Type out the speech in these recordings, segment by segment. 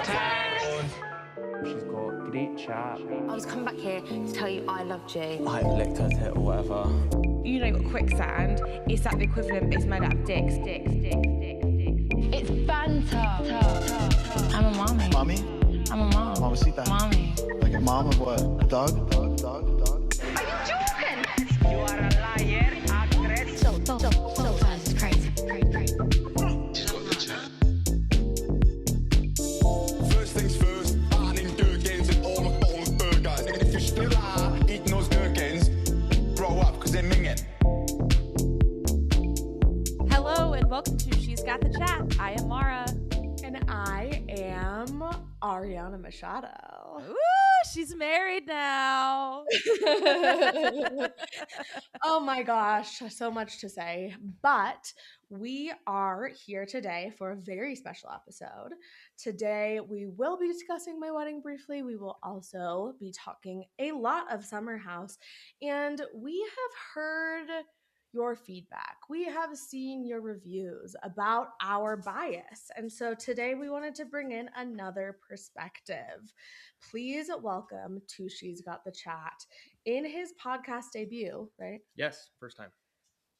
She's got great chat. I was coming back here to tell you I loved you. I licked her tit or whatever. You know, quicksand is that the equivalent is made out of dicks. It's banter. I'm a mommy. Mommy? I'm a mom. Mamacita. Mommy. Like a mom of what? A dog? Are you joking? You are a liar, actress. So fast, it's crazy. First things first, eating gherkins and all McDonald's burgers. And if you still are eating those gherkins, grow up, because they're minging. Hello and welcome to She's Got the Chat. I am Maura. And I am Ariana Machado. Ooh, she's married now. Oh my gosh, so much to say. But we are here today for a very special episode. Today we will be discussing my wedding briefly. We will also be talking a lot of Summer House. And we have heard your feedback. We have seen your reviews about our bias. And so today we wanted to bring in another perspective. Please welcome to She's Got the Chat in his podcast debut, right? Yes, first time.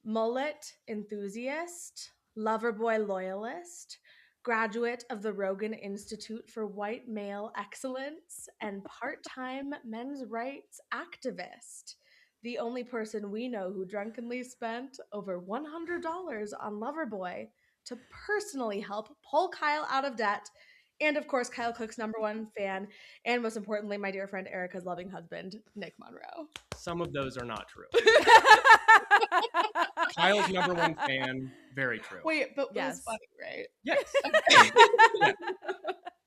Mullet enthusiast, loverboy loyalist, graduate of the Rogan Institute for White Male Excellence, and part-time men's rights activist. The only person we know who drunkenly spent over $100 on Loverboy to personally help pull Kyle out of debt. And of course, Kyle Cooke's #1 fan. And most importantly, my dear friend Erica's loving husband, Nick Monroe. Some of those are not true. Kyle's #1 fan, very true. Wait, but Yes. it was funny, right? Yes. Yeah.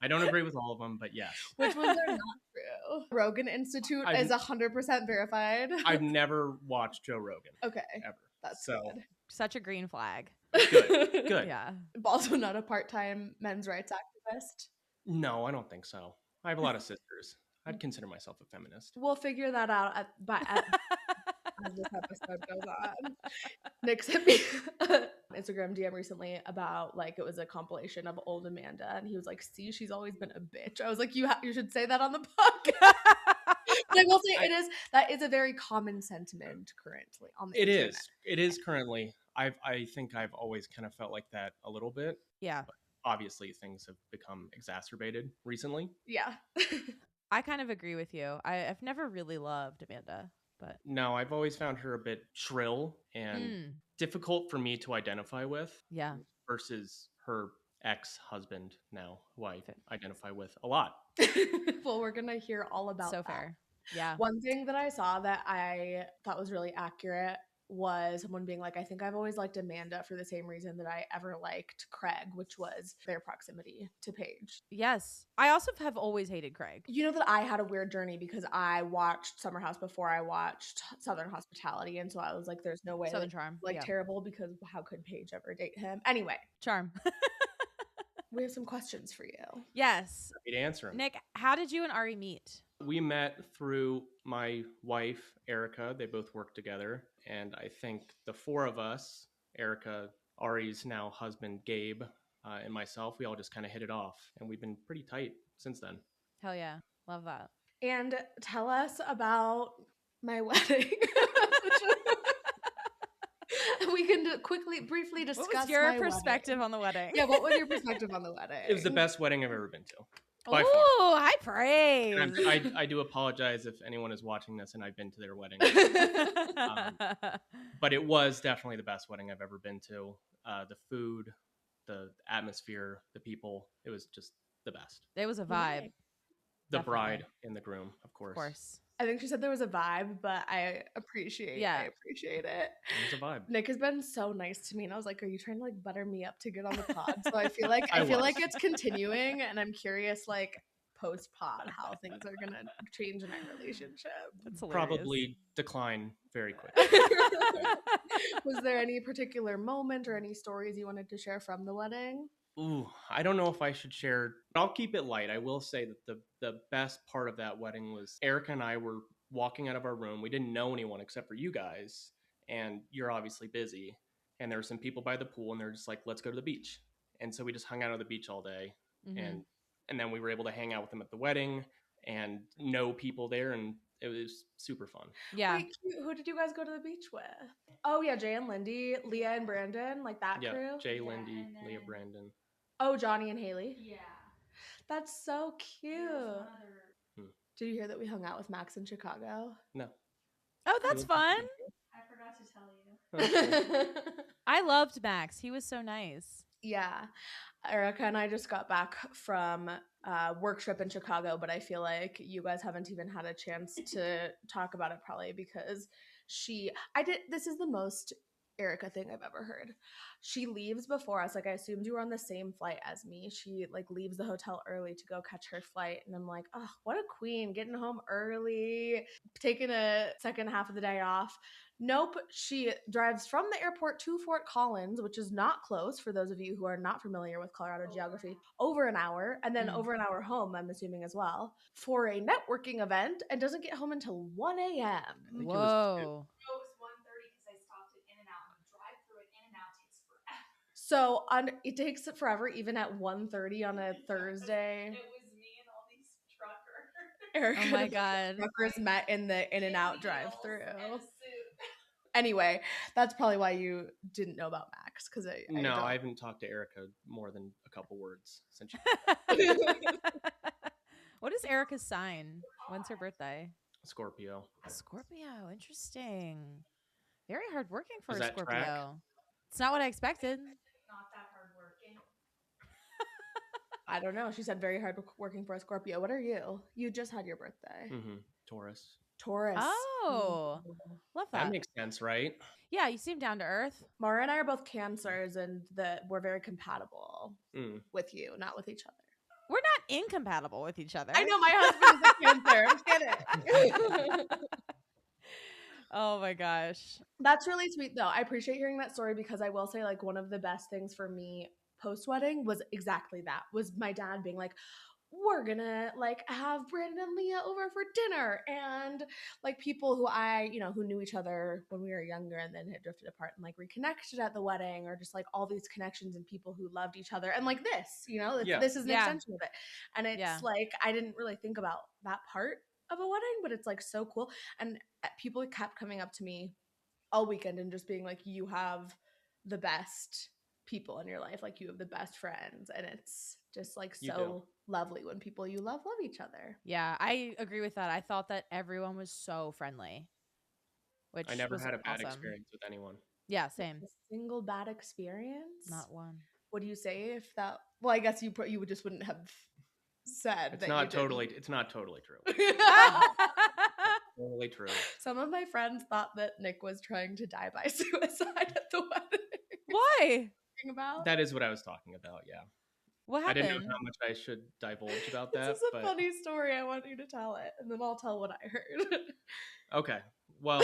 I don't agree with all of them, but yes. Which ones are not true? Rogan Institute is 100% verified. I've never watched Joe Rogan. Okay, Ever. that's So, good. Such a green flag. Good. Good. Yeah. Also not a part-time men's rights activist. No, I don't think so. I have a lot of sisters. I'd consider myself a feminist. We'll figure that out as this episode goes on. Nick sent me an Instagram DM recently about, like, it was a compilation of old Amanda, and he was like, see, she's always been a bitch. I was like, you should say that on the podcast. But I will say that is a very common sentiment currently on the internet. It is currently. I think I've always kind of felt like that a little bit. Yeah. But obviously things have become exacerbated recently. Yeah. I kind of agree with you. I've never really loved Amanda, but No, I've always found her a bit shrill and difficult for me to identify with. yeah. Versus her ex-husband now, who I identify with a lot. Well, we're going to hear all about So that. fair. Yeah. One thing that I saw that I thought was really accurate was someone being like, I think I've always liked Amanda for the same reason that I ever liked Craig, which was their proximity to Paige. Yes. I also have always hated Craig. You know that I had a weird journey because I watched Summer House before I watched Southern Hospitality. And so I was like, there's no way Southern Charm. like Yeah. terrible, because how could Paige ever date him? Anyway, Charm. we have some questions for you. Yes. Happy to answer them. Nick, how did you and Ari meet? We met through my wife, Erica. They both work together. And I think the four of us, Erica, Ari's now husband, Gabe, and myself, we all just kind of hit it off. And we've been pretty tight since then. Hell yeah. Love that. And tell us about my wedding. We can briefly discuss What was your my perspective wedding. on the wedding? Yeah, what was your perspective on the wedding? It was the best wedding I've ever been to. By Ooh, far. high praise. And I do apologize if anyone is watching this and I've been to their wedding. But it was definitely the best wedding I've ever been to. The food, the atmosphere, the people, it was just the best. It was a vibe. The Definitely. bride and the groom, of course. Of course. I think she said there was a vibe, but I appreciate it. It was a vibe. Nick has been so nice to me, and I was like, are you trying to like butter me up to get on the pod? So I feel like I feel was. like it's continuing, and I'm curious, like, post pod, how things are gonna change in our relationship. That's hilarious. Probably decline very quickly. Was there any particular moment or any stories you wanted to share from the wedding? Ooh, I don't know if I should share. I'll keep it light. I will say that the best part of that wedding was Erica and I were walking out of our room. We didn't know anyone except for you guys, and you're obviously busy. And there were some people by the pool, and they're just like, let's go to the beach. And so we just hung out on the beach all day. Mhm. And And then we were able to hang out with them at the wedding and know people there, and it was super fun. Yeah. Wait, cute. Who did you guys go to the beach with? Oh yeah, Jay and Lindy, Leah and Brandon, like that Yeah, crew. Jay, Lindy, Leah, Brandon. Oh, Johnny and Haley. Yeah. That's so cute. There was one other. Did you hear that we hung out with Max in Chicago? No. Oh, that's fun. I forgot to tell you. I loved Max. He was so nice. Yeah. Erica and I just got back from work trip in Chicago, but I feel like you guys haven't even had a chance to talk about it probably because this is the most Erica thing I've ever heard. She leaves before us. Like, I assumed you were on the same flight as me. She like leaves the hotel early to go catch her flight. And I'm like, oh, what a queen, getting home early, taking a second half of the day off. Nope. She drives from the airport to Fort Collins, which is not close for those of you who are not familiar with Colorado geography, over an hour, and then over an hour home, I'm assuming as well, for a networking event and doesn't get home until 1 a.m. Whoa. It was 1:30 because I stopped at In-N-Out, and the drive-through at In-N-Out takes forever. So it takes forever, even at 1:30 on a Thursday. It was me and all these truckers. Erica Oh my and the God. truckers met in the In-N-Out drive-through. And a suit. Anyway, that's probably why you didn't know about Max, because I haven't talked to Erica more than a couple words since you. What is Erica's sign? When's her birthday? Scorpio. Scorpio. Interesting. Very hardworking for Does a that Scorpio. track? It's not what I expected. Not that hardworking. I don't know. She said very hard working for a Scorpio. What are you? You just had your birthday. Taurus. Taurus. Oh, love that. That makes sense, right? Yeah, you seem down to earth. Maura and I are both Cancers, and we're very compatible with you, not with each other. We're not incompatible with each other. I know my husband is a Cancer. I'm kidding. Oh my gosh. That's really sweet, though. I appreciate hearing that story because I will say, like, one of the best things for me post-wedding was exactly that, was my dad being like, we're gonna like have Brandon and Leah over for dinner, and like people who who knew each other when we were younger and then had drifted apart and like reconnected at the wedding, or just like all these connections and people who loved each other, and like this, this is an extension of it. And it's like, I didn't really think about that part of a wedding, but it's like so cool. And people kept coming up to me all weekend and just being like, you have the best people in your life, like you have the best friends, and it's just like so lovely when people you love each other. Yeah, I agree with that. I thought that everyone was so friendly, which I never was had a bad awesome. experience with anyone. Yeah, same. A single bad experience? Not one. What do you say if that? Well, I guess you just wouldn't have said It's that. not totally. It's not totally true. Totally true. Some of my friends thought that Nick was trying to die by suicide at the wedding. Why? About That is what I was talking about. Yeah. What I happened? didn't know how much I should divulge about that. This is a funny story. I want you to tell it, and then I'll tell what I heard. Okay. Well,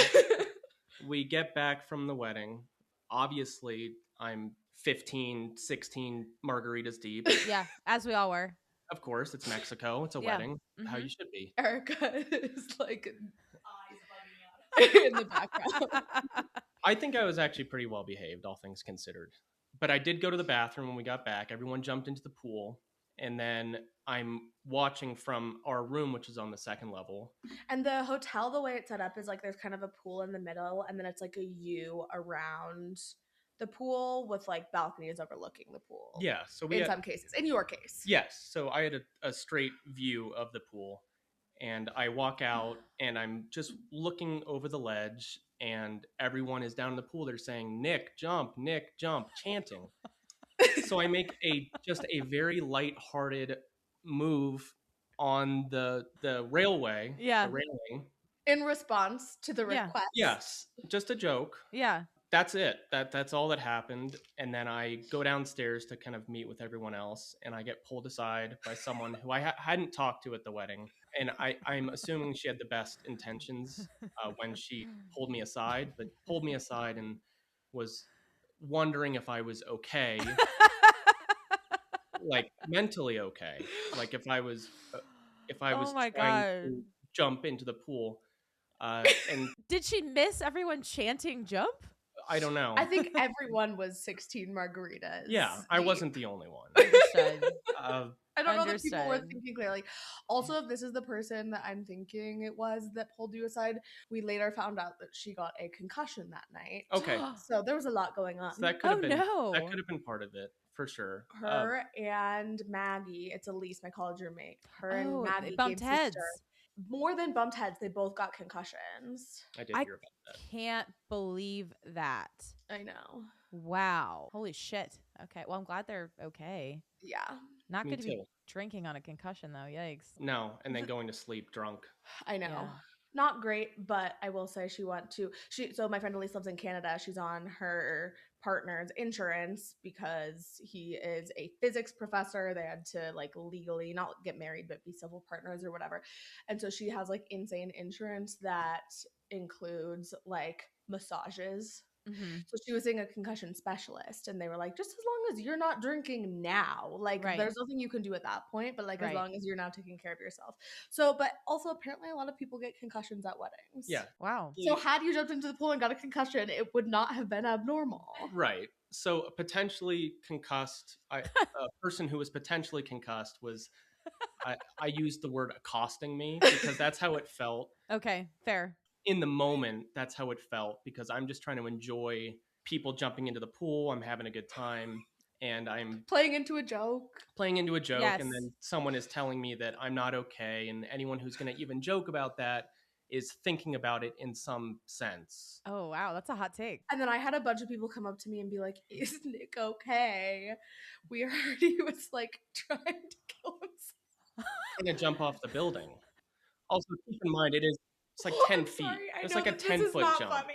we get back from the wedding. Obviously, I'm 15, 16 margaritas deep. Yeah, as we all were. Of course, it's Mexico. It's a wedding. How you should be. Erica is like Eyes bugging out. in the background. I think I was actually pretty well behaved, all things considered. But I did go to the bathroom when we got back. Everyone jumped into the pool. And then I'm watching from our room, which is on the second level. And the hotel, the way it's set up is like there's kind of a pool in the middle, and then it's like a U around the pool with like balconies overlooking the pool. Yeah. So in some cases. In your case. Yes. So I had a straight view of the pool. And I walk out and I'm just looking over the ledge, and everyone is down in the pool. They're saying, Nick, jump, chanting. So I make just a very lighthearted move on the railway. Yeah. The railing. In response to the Yeah. request. Yes. Just a joke. Yeah. That's it. That's all that happened. And then I go downstairs to kind of meet with everyone else, and I get pulled aside by someone who I hadn't talked to at the wedding. And I'm assuming she had the best intentions when she pulled me aside and was wondering if I was okay, like mentally okay, like if I was my trying God. to jump into the pool. And Did she miss everyone chanting jump? I don't know. I think everyone was 16 margaritas. Yeah, I deep. wasn't the only one. Understood. I don't don't know that people were Understood. thinking clearly. Also, if this is the person that I'm thinking it was that pulled you aside, we later found out that she got a concussion that night. Okay. So there was a lot going on. So that could have been that no. could have been part of it for sure. Her and Maggie, it's Elise, my college roommate. Her and Oh, they Maggie, bumped Gabe's heads. sister, more than bumped heads, they both got concussions. I did I hear about that. can't believe that. I know. Wow. Holy shit. Okay. Well, I'm glad they're okay. Yeah. Not Me good to be too. drinking on a concussion, though. Yikes. No, and then going to sleep drunk. I know. Yeah. Not great, but I will say so my friend Elise lives in Canada. She's on her partner's insurance because he is a physics professor. They had to like legally not get married but be civil partners or whatever. And so she has like insane insurance that includes like massages. Mm-hmm. So she was seeing a concussion specialist, and they were like, just as long as you're not drinking now, like Right. there's nothing you can do at that point, but like as Right. long as you're now taking care of yourself. So, but also apparently a lot of people get concussions at weddings. Yeah. Wow. So had you jumped into the pool and got a concussion, it would not have been abnormal. Right. So a potentially concussed, a person who was potentially concussed was, I used the word accosting me because that's how it felt. Okay. Fair. In the moment, that's how it felt because I'm just trying to enjoy people jumping into the pool. I'm having a good time and I'm Playing into a joke. playing into a joke. Yes. And then someone is telling me that I'm not okay. And anyone who's going to even joke about that is thinking about it in some sense. Oh, wow. That's a hot take. And then I had a bunch of people come up to me and be like, is Nick okay? We heard he was like trying to kill himself. Going to jump off the building. Also, keep in mind, it's like 10 feet. It's like a 10-foot jump. Funny.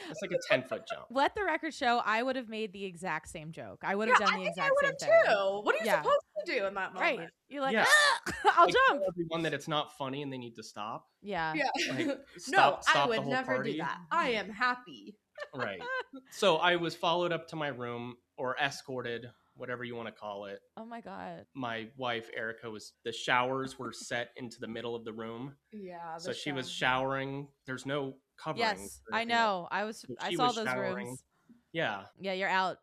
It's like a 10-foot jump. Let the record show I would have made the exact same joke. I would have done I the think exact I same would thing. have too. What are you Yeah. supposed to do in that moment? Right. You're like, Yeah. I'll Like, jump. tell everyone that it's not funny and they need to stop. Yeah. Yeah. Like, No, stop I the would whole never party. do that. I am happy. Right. So I was followed up to my room or escorted, whatever you want to call it. Oh my God. My wife, Erica, the showers were set into the middle of the room. Yeah. So she was showering. There's no covering. Yes, or I anything. know. So I she saw was those showering. rooms. Yeah. Yeah, you're out.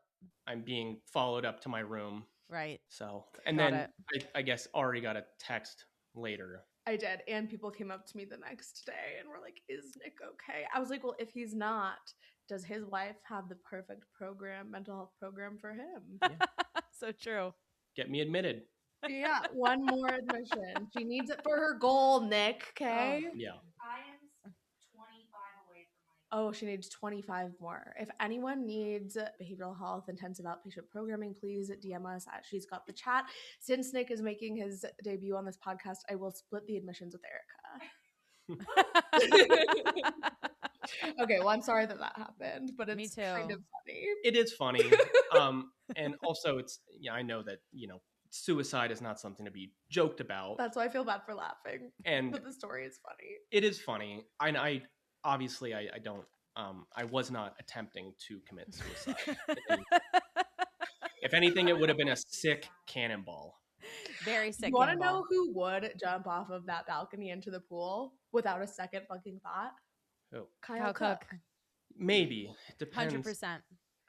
I'm being followed up to my room. Right. So, and Got then I guess Ari got a text later. I did. And people came up to me the next day and were like, is Nick okay? I was like, well, if he's not, does his wife have the perfect mental health program for him? So true. Get me admitted. Yeah, one more admission. She needs it for her goal, Nick, okay? Yeah. I am 25 away from my Oh, she needs 25 more. If anyone needs behavioral health intensive outpatient programming, please DM us at She's Got the Chat. Since Nick is making his debut on this podcast, I will split the admissions with Erica. Okay, well, I'm sorry that happened, but Me it's too. kind of funny. It is funny. And also I know that, suicide is not something to be joked about. That's why I feel bad for laughing. And But the story is funny. it is funny. I obviously I don't I was not attempting to commit suicide. If anything, it would have been a sick cannonball. Very sick. You want to cannonball. know who would jump off of that balcony into the pool without a second fucking thought? Who? Kyle Cook. Cooke. Maybe. It depends. 100%.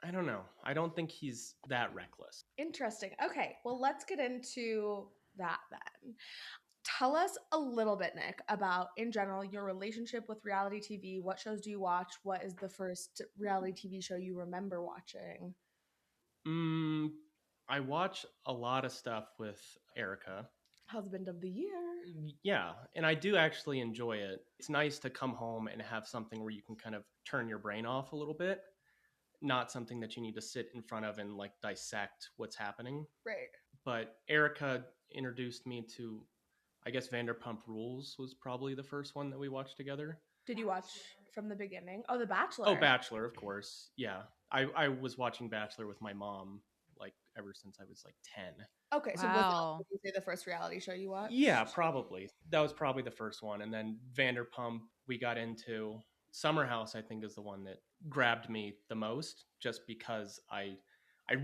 I don't know. I don't think he's that reckless. Interesting. Okay, well, let's get into that then. Tell us a little bit, Nick, about, in general, your relationship with reality TV. What shows do you watch? What is the first reality TV show you remember watching? I watch a lot of stuff with Erica. Husband of the Year. Yeah, and I do actually enjoy it. It's nice to come home and have something where you can kind of turn your brain off a little bit. Not something that you need to sit in front of and like dissect what's happening. Right. But Erica introduced me to, I guess, Vanderpump Rules was probably the first one that we watched together. Did you watch from the beginning? Oh, The Bachelor. Oh, Bachelor, of course. Yeah. I was watching Bachelor with my mom like ever since I was like 10. Okay, so Wow. would you say the first reality show you watched? Yeah, probably. That was probably the first one. And then Vanderpump, we got into. Summer House, I think, is the one that grabbed me the most, just because I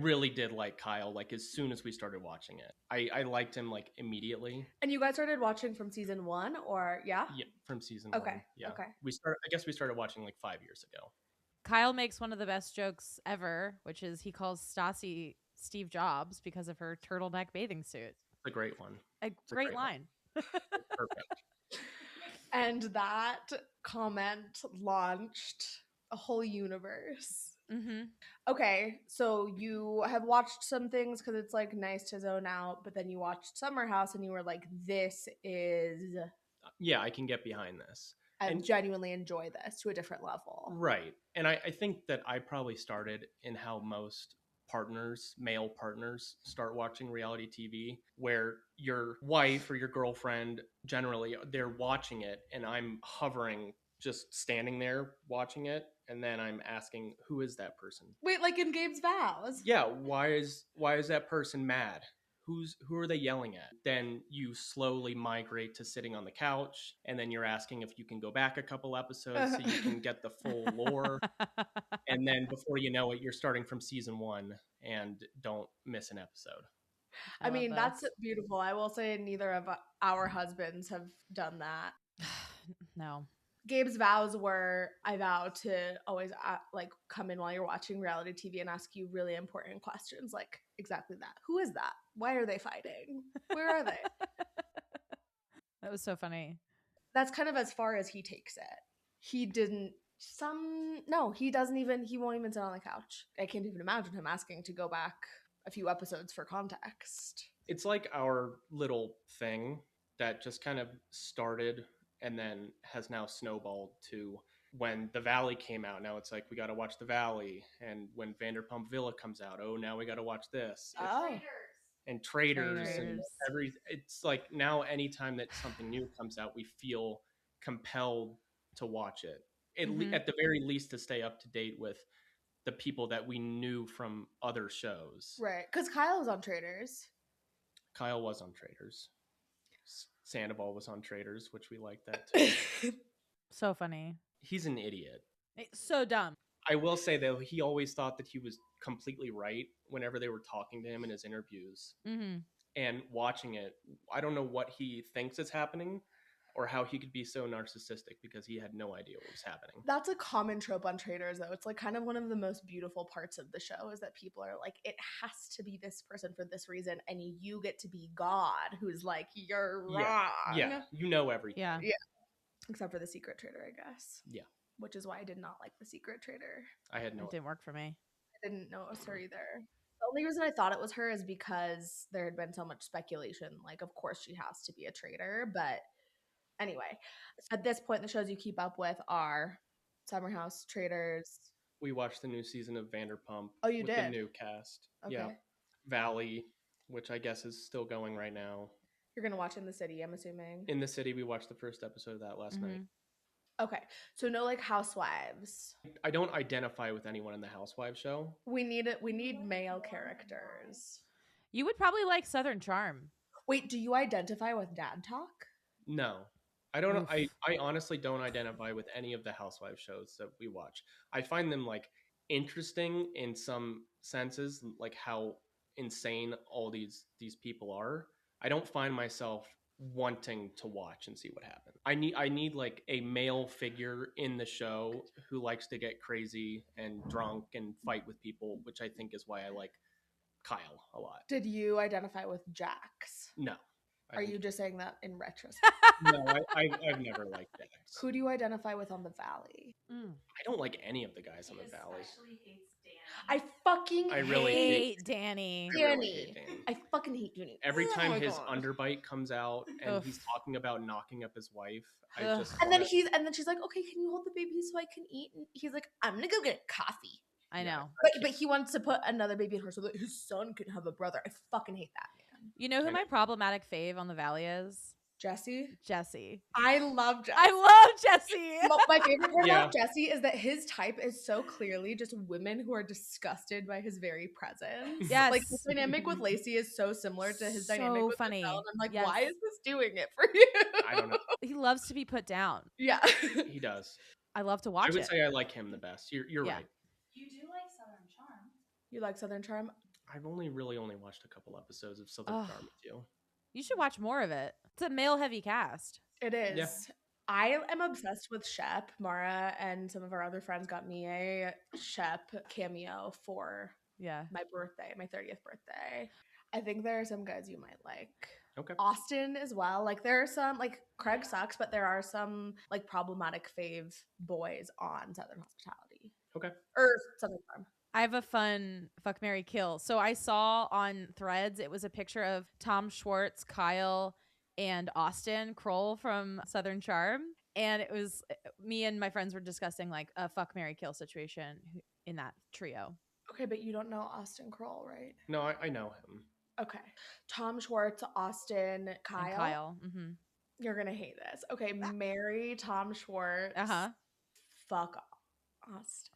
really did like Kyle. Like as soon as we started watching it, I liked him like immediately. And you guys started watching from season 1, or yeah? Yeah, from season Okay, 1. Yeah. okay. I guess we started watching like 5 years ago. Kyle makes one of the best jokes ever, which is he calls Stassi Steve Jobs because of her turtleneck bathing suit. a great one. A a great great one. line. Perfect. And that comment launched a whole universe. Mm-hmm. Okay, so you have watched some things because it's like nice to zone out, but then you watched Summer House and you were like, this is, Yeah, I can get behind this. I And genuinely enjoy this to a different level. right. And I think that I probably started in how most partners, male partners, start watching reality TV, where your wife or your girlfriend, generally, they're watching it, and I'm hovering, just standing there watching it, and then I'm asking, who is that person? Wait, like in Gabe's vows? Yeah, why is that person mad? Who are they yelling at? Then you slowly migrate to sitting on the couch, and then you're asking if you can go back a couple episodes so you can get the full lore. And then before you know it, you're starting from season 1 and don't miss an episode. I love mean, that's this. beautiful. I will say neither of our husbands have done that. No. Gabe's vows were, I vow to always like come in while you're watching reality TV and ask you really important questions, like exactly that. Who is that? Why are they fighting? Where are they? That was so funny. That's kind of as far as he takes it. He didn't he won't even sit on the couch. I can't even imagine him asking to go back a few episodes for context. It's like our little thing that just kind of started and then has now snowballed to when The Valley came out. Now it's like, we got to watch The Valley. And when Vanderpump Villa comes out, oh, now we got to watch this. Oh. And Traitors. And Traitors. it's like now anytime that something new comes out, we feel compelled to watch it. At the very least, to stay up to date with the people that we knew from other shows. Right, because Kyle was on Traitors. Kyle was on Traitors. Sandoval was on Traitors, which we like that too. So funny. He's an idiot. It's so dumb. I will say, though, he always thought that he was completely right whenever they were talking to him in his interviews. Mm-hmm. And watching it, I don't know what he thinks is happening or how he could be so narcissistic because he had no idea what was happening. That's a common trope on Traitors, though. It's like kind of one of the most beautiful parts of the show is that people are like, it has to be this person for this reason, and you get to be God, who's like, you're wrong. Yeah, you know everything. Yeah. Except for the Secret Traitor, I guess. Yeah. Which is why I did not like the Secret Traitor. I had no. It didn't work for me. I didn't know it was her either. The only reason I thought it was her is because there had been so much speculation. Like, of course she has to be a traitor, but anyway, at this point, the shows you keep up with are Summer House, Traitors. We watched the new season of Vanderpump. Oh, you with did? the new cast. Okay. Yeah. Valley, which I guess is still going right now. You're going to watch In the City, I'm assuming. In the City, we watched the first episode of that last night. Okay. So no like Housewives. I don't identify with anyone in the Housewives show. We need male characters. You would probably like Southern Charm. Wait, do you identify with Dad Talk? No. I don't. Oof. I honestly don't identify with any of the Housewives shows that we watch. I find them like interesting in some senses, like how insane all these people are. I don't find myself wanting to watch and see what happens. I need like a male figure in the show who likes to get crazy and drunk and fight with people, which I think is why I like Kyle a lot. Did you identify with Jax? No. Are you just saying that in retrospect? No, I've never liked Jax. Who do you identify with on The Valley? I don't like any of the guys on the Valley. Especially hates Danny. I fucking I really Hate Danny. I really hate Danny. I fucking hate Danny. Every Oh time my his God. underbite comes out and Oof. he's talking about knocking up his wife, I Ugh. just And then wanna- she's like, okay, can you hold the baby so I can eat? And he's like, I'm gonna go get coffee. I know. But he wants to put another baby in her so that his son can have a brother. I fucking hate that man. You know who my problematic fave on the Valley is? Jesse. Jesse. I love Jesse. I love Jesse. My favorite part Yeah. about Jesse is that his type is so clearly just women who are disgusted by his very presence. Yes. Like his dynamic with Lacey is so similar to his dynamic So with funny. Michelle, and I'm like, Yes. why is this doing it for you? I don't know. He loves to be put down. Yeah. He does. I love to I watch would it. say I like him the best. You're Yeah. right. You do like Southern Charm. You like Southern Charm? I've only watched a couple episodes of Southern Ugh. Charm with you. You should watch more of it. It's a male heavy cast. It is. Yeah. I am obsessed with Shep. Mara and some of our other friends got me a Shep cameo for Yeah. my birthday, my 30th birthday. I think there are some guys you might like. Okay. Austin as well. Like there are some, like Craig sucks, but there are some like problematic fave boys on Southern Hospitality Okay. or Southern Farm. I have a fun fuck, marry, kill. So I saw on Threads, it was a picture of Tom Schwartz, Kyle, and Austin Kroll from Southern Charm. And it was me and my friends were discussing like a fuck, marry, kill situation in that trio. Okay, but you don't know Austin Kroll, right? No, I know him. Okay. Tom Schwartz, Austin, Kyle. And Kyle. Mm-hmm. You're gonna hate this. Okay, marry Tom Schwartz. Uh-huh. Fuck Austin.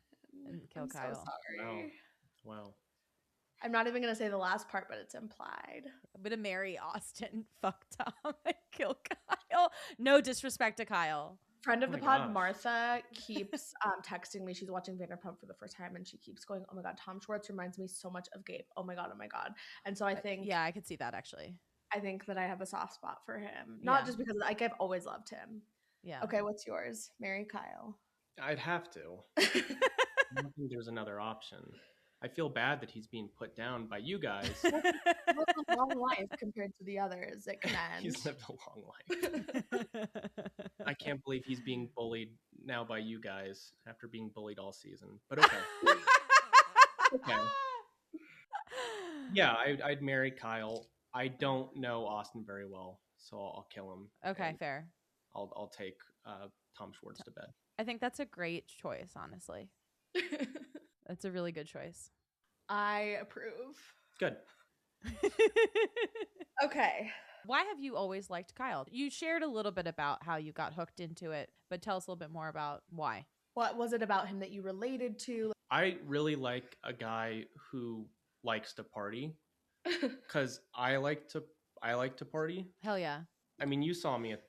And kill I'm Kyle. so sorry. Wow. I'm not even gonna say the last part, but it's implied. I'm gonna marry Austin, fuck Tom, and kill Kyle. No disrespect to Kyle. Friend of Oh the my pod, gosh. Martha, keeps texting me. She's watching Vanderpump for the first time, and she keeps going, "Oh my god, Tom Schwartz reminds me so much of Gabe. Oh my god, oh my god." And so I think, Yeah, I could see that actually. I think that I have a soft spot for him. Not Yeah. just because like I've always loved him. Yeah. Okay, what's yours? Marry Kyle. I'd have to. I don't think there's another option. I feel bad that he's being put down by you guys. He lived a long life compared to the others. It can end. He's lived a long life. I can't believe he's being bullied now by you guys after being bullied all season. But okay. Okay. Yeah, I'd marry Kyle. I don't know Austin very well, so I'll kill him. Okay, and fair. I'll take Tom Schwartz to bed. I think that's a great choice, honestly. That's a really good choice. I approve. Good. Okay. Why have you always liked Kyle? You shared a little bit about how you got hooked into it, but tell us a little bit more about why. What was it about him that you related to? I really like a guy who likes to party because I like to party. Hell yeah. I mean, you saw me at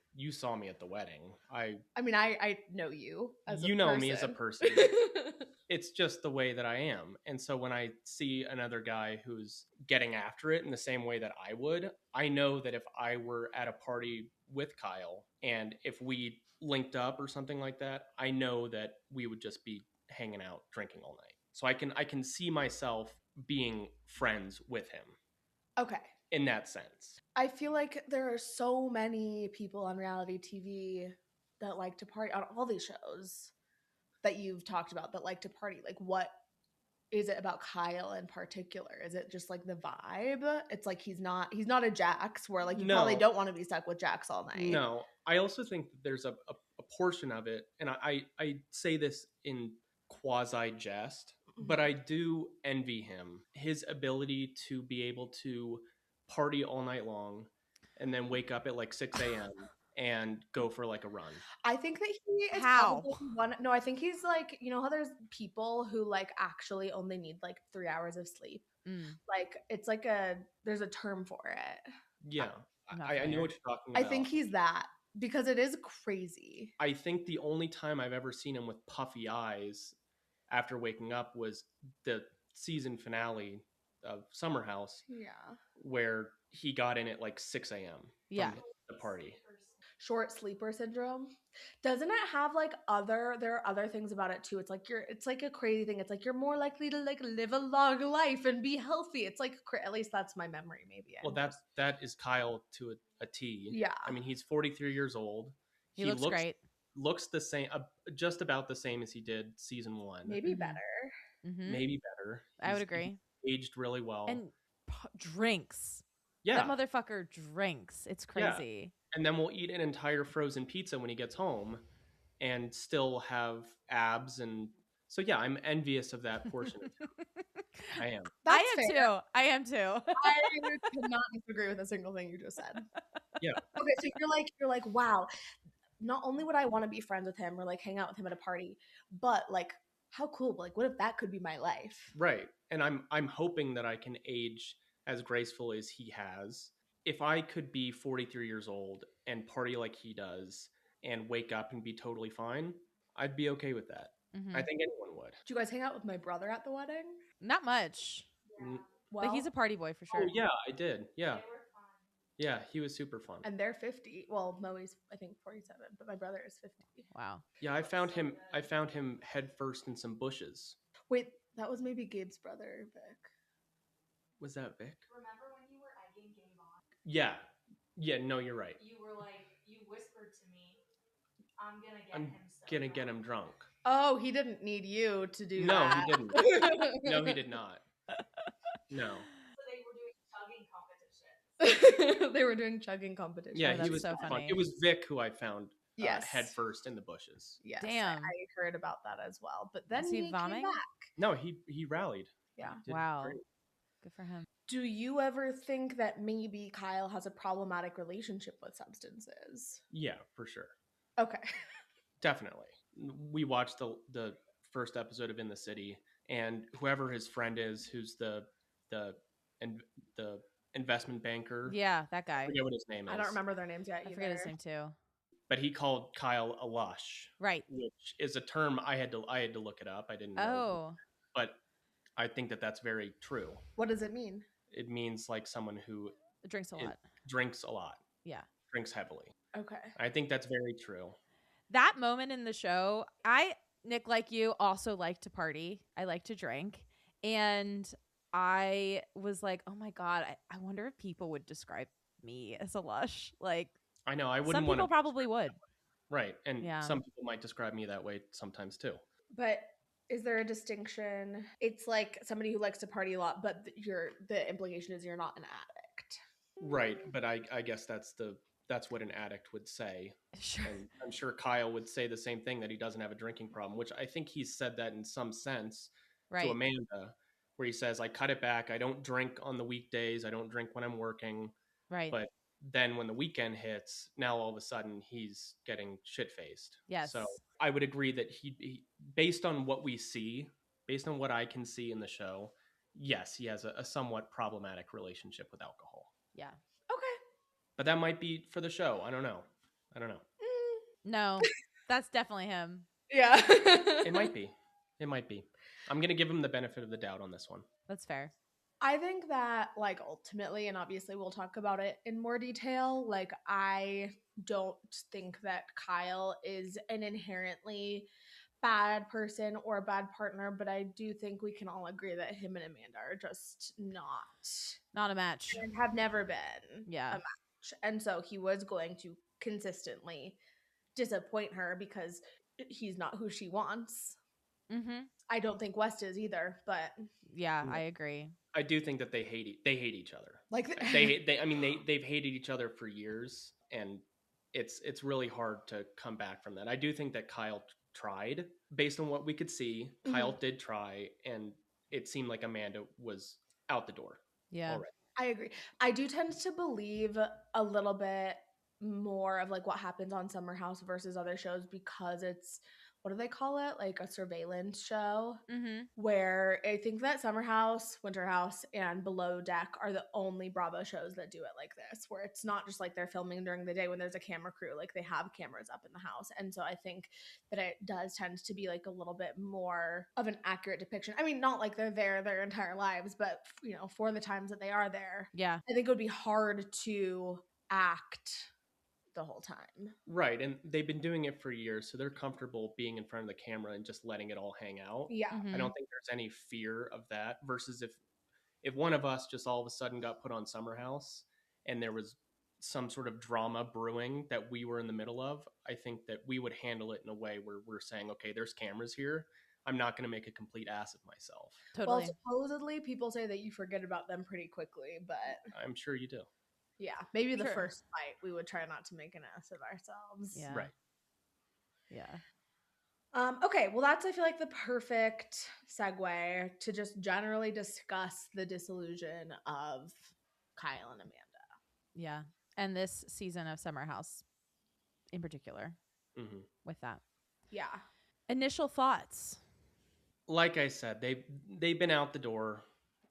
the wedding. I mean, I know you as a You know me as a person. person. It's just the way that I am. And so when I see another guy who's getting after it in the same way that I would, I know that if I were at a party with Kyle and if we linked up or something like that, I know that we would just be hanging out, drinking all night. So I can see myself being friends with him Okay. in that sense. I feel like there are so many people on reality TV that like to party on all these shows that you've talked about that like to party. Like, what is it about Kyle in particular? Is it just like the vibe? It's like he's not a Jax where like you probably No. don't want to be stuck with Jax all night. No, I also think that there's a portion of it, and I say this in quasi jest, but I do envy him. His ability to be able to party all night long and then wake up at like 6 a.m. and go for like a run. I think that he is How? probably one. No, I think he's like, you know how there's people who like actually only need like 3 hours of sleep. Like it's like there's a term for it. Yeah, I'm not I know familiar. what you're talking I about. think he's that because it is crazy. I think the only time I've ever seen him with puffy eyes after waking up was the season finale of Summer House, Yeah. where he got in at like 6 a.m. Yeah. from the party. Short sleeper syndrome. Doesn't it have like there are other things about it too. It's like a crazy thing. It's like you're more likely to like live a long life and be healthy. It's like at least that's my memory. Maybe. Well, that is Kyle to a T. Yeah. I mean, he's 43 years old. He looks great. Looks the same, just about the same as he did season 1. maybe Mhm. better. Mm-hmm. Maybe better. I would He's agree. aged really well. And drinks. yeah. That motherfucker drinks. It's Yeah. crazy. And then we'll eat an entire frozen pizza when he gets home and still have abs. And so, yeah, I'm envious of that portion of him. I am. That's I am fair. too. I am too. I cannot disagree with a single thing you just said. Yeah. Okay, so you're like, wow. Not only would I want to be friends with him or like hang out with him at a party, but like, how cool! Like, what if that could be my life? Right. And I'm hoping that I can age as gracefully as he has. If I could be 43 years old and party like he does and wake up and be totally fine, I'd be okay with that. Mhm. I think anyone would. Did you guys hang out with my brother at the wedding? Not much. Mm, Well, But he's a party boy for sure. Oh, yeah, I did. Yeah. Yeah, he was super fun. and they're 50. Well, Moe's I think 47, but my brother is 50. Wow. Yeah, I found him head first in some bushes. Wait, that was maybe Gabe's brother, Vic. Was that Vic? Remember when you were egging Gabe on? Yeah. Yeah, no, you're right. You were like, you whispered to me, I'm gonna get I'm him so gonna drunk." get him drunk. Oh, he didn't need you to do No, that. he didn't. No, he did not. No. So they were doing chugging competitions. They were doing chugging competition. Yeah, Oh, he that's was so fun. funny. It was Vic who I found Yes. head first in the bushes. Yes, Damn. I heard about that as well. But then Was he he vomiting? came back. No, he rallied. Yeah. He did Wow. great. Good for him. Do you ever think that maybe Kyle has a problematic relationship with substances? Yeah, for sure. Okay. Definitely. We watched the first episode of In the City, and whoever his friend is, who's the investment banker. Yeah, that guy. I forget what his name is. I don't remember their names yet I either. forget his name too. But he called Kyle a lush, Right. which is a term I had to look it up. I didn't know. Oh. But I think that that's very true. What does it mean? It means like someone who It drinks a lot. drinks a lot, Yeah. drinks heavily. Okay. I think that's very true. That moment in the show, Nick, like you, also like to party. I like to drink. And I was like, oh my God, I wonder if people would describe me as a lush. Like, I know. I wouldn't some want people to. probably would. Right. And Yeah. some people might describe me that way sometimes too. But is there a distinction? It's like somebody who likes to party a lot, but the implication is you're not an addict. Right. But I guess that's what an addict would say. Sure. And I'm sure Kyle would say the same thing, that he doesn't have a drinking problem, which I think he's said that in some sense Right. to Amanda, where he says, I cut it back. I don't drink on the weekdays. I don't drink when I'm working. Right. But then when the weekend hits, now all of a sudden he's getting shit-faced. Yes. So I would agree that he based on what we see, based on what I can see in the show, yes, he has a somewhat problematic relationship with alcohol. Yeah. Okay. But that might be for the show. I don't know. No, that's definitely him. Yeah. It might be. It might be. I'm going to give him the benefit of the doubt on this one. That's fair. I think that, like, ultimately, and obviously we'll talk about it in more detail, like, I don't think that Kyle is an inherently bad person or a bad partner, but I do think we can all agree that him and Amanda are just Not a match. and have never been Yeah. a match. And so he was going to consistently disappoint her because he's not who she wants. Mm-hmm. I don't think West is either, but Yeah, I agree. I do think that they hate each other. like They've hated each other for years, and it's really hard to come back from that. I do think that Kyle tried, based on what we could see. Kyle did try, and it seemed like Amanda was out the door. Yeah. Already. I agree. I do tend to believe a little bit more of like what happens on Summer House versus other shows because it's, what do they call it? Like a surveillance show, Mm-hmm. where I think that Summer House, Winter House, and Below Deck are the only Bravo shows that do it like this, where it's not just like they're filming during the day when there's a camera crew, like they have cameras up in the house. And so I think that it does tend to be like a little bit more of an accurate depiction. I mean, not like they're there their entire lives, but you know, for the times that they are there, Yeah. I think it would be hard to act the whole time. Right, and they've been doing it for years, so they're comfortable being in front of the camera and just letting it all hang out. Yeah. Mhm. I don't think there's any fear of that, versus if one of us just all of a sudden got put on Summer House and there was some sort of drama brewing that we were in the middle of, I think that we would handle it in a way where we're saying, okay, there's cameras here. I'm not going to make a complete ass of myself. Totally. Well, supposedly people say that you forget about them pretty quickly, but I'm sure you do. yeah, maybe the Sure. first fight we would try not to make an ass of ourselves. Yeah. Right. Yeah. Okay, well, that's, I feel like, the perfect segue to just generally discuss the disillusion of Kyle and Amanda. Yeah. And this season of Summer House in particular Hmm. with that. Yeah. Initial thoughts. Like I said, they've been out the door.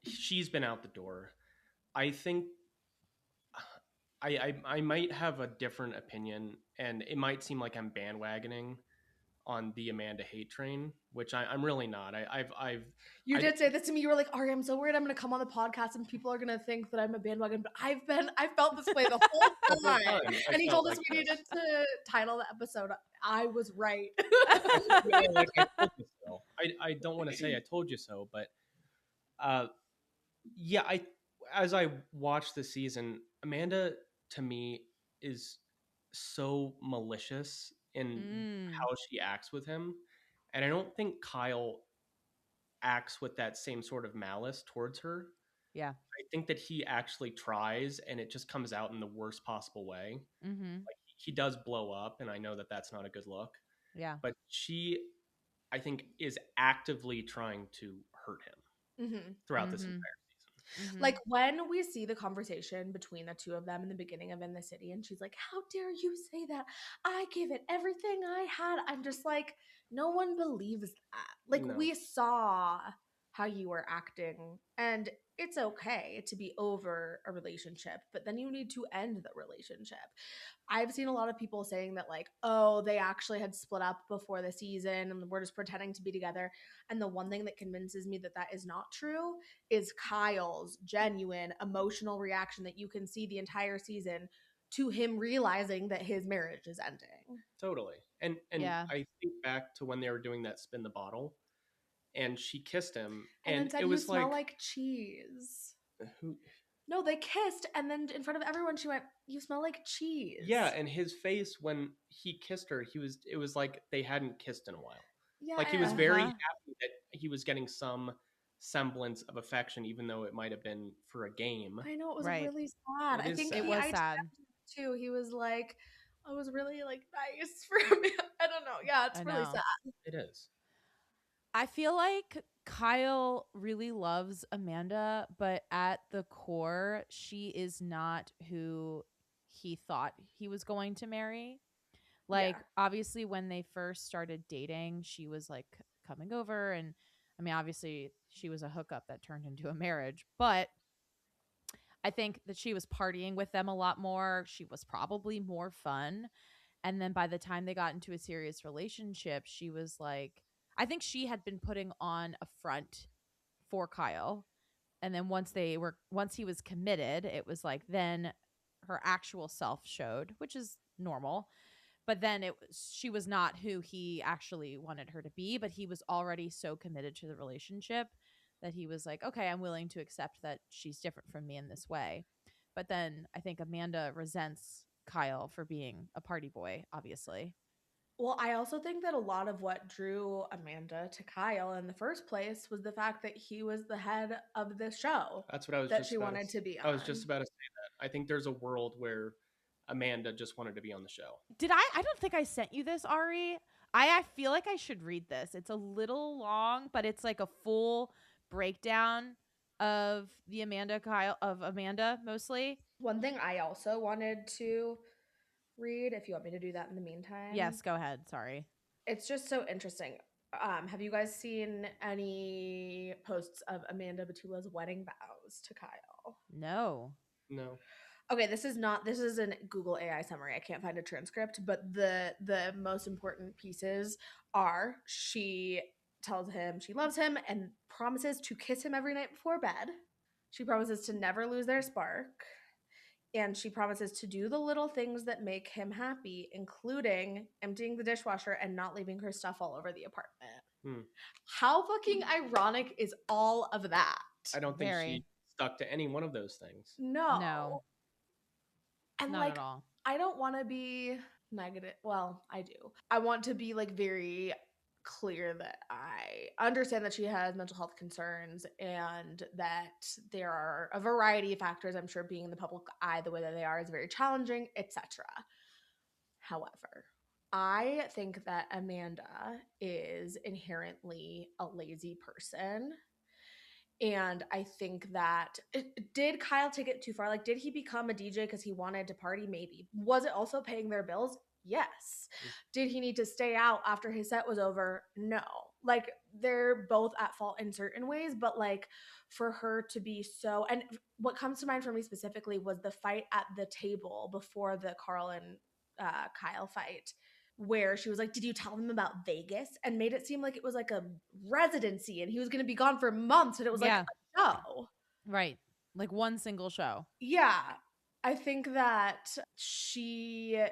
She's been out the door. I think I might have a different opinion, and it might seem like I'm bandwagoning on the Amanda hate train, which I'm really not. You I- did say this to me. You were like, Ari, I'm so worried I'm going to come on the podcast and people are going to think that I'm a bandwagon, but I felt this way the whole The whole time. time, I And he felt told us like we this. needed to title the episode, I was right. Yeah, like I told you so. I don't want to say I told you so, but yeah, as I watched the season, Amanda to me is so malicious in Mm. how she acts with him. And I don't think Kyle acts with that same sort of malice towards her. Yeah. I think that he actually tries and it just comes out in the worst possible way. Mm-hmm. Like he does blow up, and I know that that's not a good look, Yeah. but she, I think, is actively trying to hurt him Mm-hmm. throughout this Mm-hmm. entire season. Mm-hmm. Like when we see the conversation between the two of them in the beginning of In the City, and she's like, "How dare you say that? I gave it everything I had." I'm just like, no one believes that. Like No. we saw how you were acting, and it's okay to be over a relationship, but then you need to end the relationship. I've seen a lot of people saying that, like, oh, they actually had split up before the season and we're just pretending to be together. And the one thing that convinces me that that is not true is Kyle's genuine emotional reaction that you can see the entire season to him realizing that his marriage is ending. Totally. And Yeah. I think back to when they were doing that spin the bottle and she kissed him And then and said, it "You was smell like like cheese." who No, they kissed, and then in front of everyone, she went, "You smell like cheese." yeah, and his face when he kissed her, it was like they hadn't kissed in a while. Yeah, Like he was and- very Uh-huh. happy that he was getting some semblance of affection, even though it might have been for a game. I know, it was Right. really sad. It I is think sad. It he, was I sad. texted him too. He was like, "I was really like nice for me." I don't know. Yeah, it's I really know. sad. It is. I feel like Kyle really loves Amanda, but at the core, she is not who he thought he was going to marry. Like, Yeah. obviously, when they first started dating, she was like coming over. And I mean, obviously, she was a hookup that turned into a marriage. But I think that she was partying with them a lot more. She was probably more fun. And then by the time they got into a serious relationship, she was like, I think she had been putting on a front for Kyle. And then once he was committed, it was like then her actual self showed, which is normal. But then she was not who he actually wanted her to be, but he was already so committed to the relationship that he was like, okay, I'm willing to accept that she's different from me in this way. But then I think Amanda resents Kyle for being a party boy, obviously. Well, I also think that a lot of what drew Amanda to Kyle in the first place was the fact that he was the head of the show That's what I was that just she about wanted to be on. I was just about to say that. I think there's a world where Amanda just wanted to be on the show. Did I don't think I sent you this, Ari. I feel like I should read this. It's a little long, but it's like a full breakdown of the Amanda mostly. One thing I also wanted to read, if you want me to do that in the meantime. Yes, go ahead. Sorry. It's just so interesting. Have you guys seen any posts of Amanda Batula's wedding vows to Kyle? No. No. Okay, this is an Google AI summary. I can't find a transcript, but the most important pieces are she tells him she loves him and promises to kiss him every night before bed. She promises to never lose their spark. And she promises to do the little things that make him happy, including emptying the dishwasher and not leaving her stuff all over the apartment. Hmm. How fucking ironic is all of that? I don't think Very. she stuck to any one of those things. No. And Not like, at all. I don't want to be negative. Well, I do. I want to be like very clear that I understand that she has mental health concerns and that there are a variety of factors. I'm sure being in the public eye the way that they are is very challenging, etc. However, I think that Amanda is inherently a lazy person. And I think that did Kyle take it too far? Like, did he become a DJ because he wanted to party? Maybe. Was it also paying their bills? Yes. Did he need to stay out after his set was over? No. Like, they're both at fault in certain ways, but like for her to be so, and what comes to mind for me specifically was the fight at the table before the Carl and Kyle fight, where she was like, "Did you tell them about Vegas?" and made it seem like it was like a residency and he was going to be gone for months and it was Yeah. like a show. Right. Like one single show. Yeah. I think that she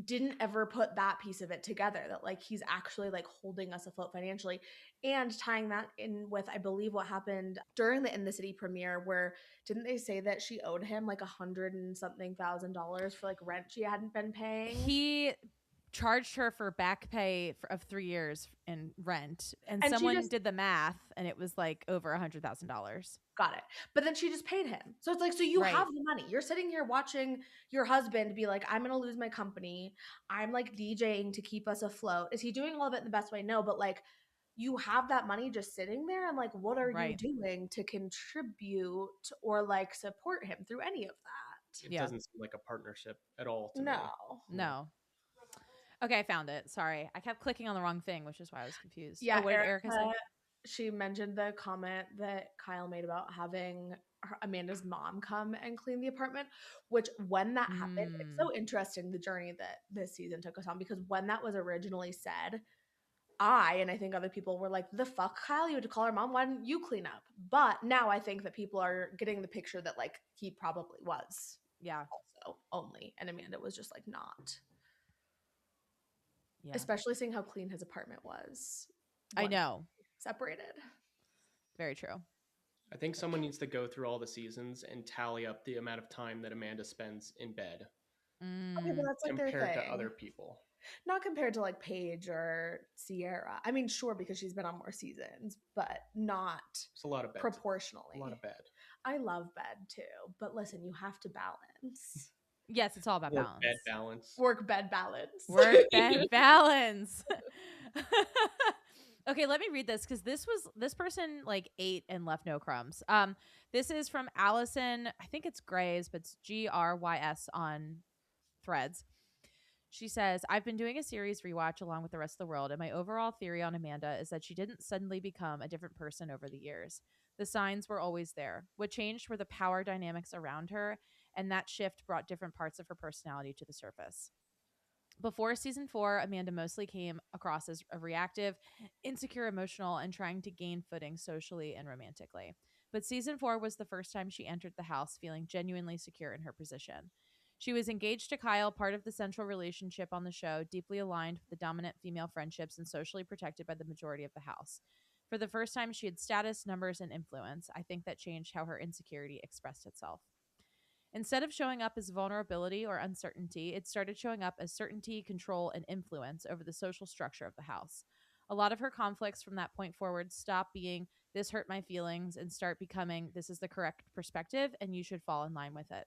didn't ever put that piece of it together, that like he's actually like holding us afloat financially, and tying that in with, I believe, what happened during the In the City premiere, where didn't they say that she owed him like $100,000 for like rent she hadn't been paying? He charged her for back pay of 3 years in rent, and And she someone just did the math, and it was like over $100,000. got it. But then she just paid him. So it's like, so you Right. have the money. You're sitting here watching your husband be like, I'm going to lose my company. I'm like DJing to keep us afloat. Is he doing all of it in the best way? No, but like you have that money just sitting there, and like, what are Right. you doing to contribute or like support him through any of that? It Yeah. doesn't seem like a partnership at all to me. No. Okay, I found it. Sorry. I kept clicking on the wrong thing, which is why I was confused. Yeah, What did Erica say? She mentioned the comment that Kyle made about having Amanda's mom come and clean the apartment, which when that happened, it's so interesting the journey that this season took us on, because when that was originally said, and I think other people were like, the fuck, Kyle, you had to call her mom? Why didn't you clean up? But now I think that people are getting the picture that like he probably was. Yeah. Also only. And Amanda was just like not. Yeah. Especially seeing how clean his apartment was. I know. Separated. Very true. I think someone needs to go through all the seasons and tally up the amount of time that Amanda spends in bed Okay, but that's like their compared thing. to other people. Not compared to like Paige or Sierra. I mean, sure, because she's been on more seasons, but not It's a lot of bed. proportionally. A lot of bed. I love bed too, but listen, you have to balance. Yes, it's all about balance. Bed balance. Work bed balance. Work bed balance. Okay, let me read this, because this person like ate and left no crumbs. This is from Allison. I think it's Grays, but it's Grys on Threads. She says, I've been doing a series rewatch along with the rest of the world, and my overall theory on Amanda is that she didn't suddenly become a different person over the years. The signs were always there. What changed were the power dynamics around her, and that shift brought different parts of her personality to the surface. Before season 4, Amanda mostly came across as a reactive, insecure, emotional, and trying to gain footing socially and romantically. But season 4 was the first time she entered the house feeling genuinely secure in her position. She was engaged to Kyle, part of the central relationship on the show, deeply aligned with the dominant female friendships and socially protected by the majority of the house. For the first time, she had status, numbers, and influence. I think that changed how her insecurity expressed itself. Instead of showing up as vulnerability or uncertainty, it started showing up as certainty, control, and influence over the social structure of the house. A lot of her conflicts from that point forward stop being, this hurt my feelings, and start becoming, this is the correct perspective, and you should fall in line with it.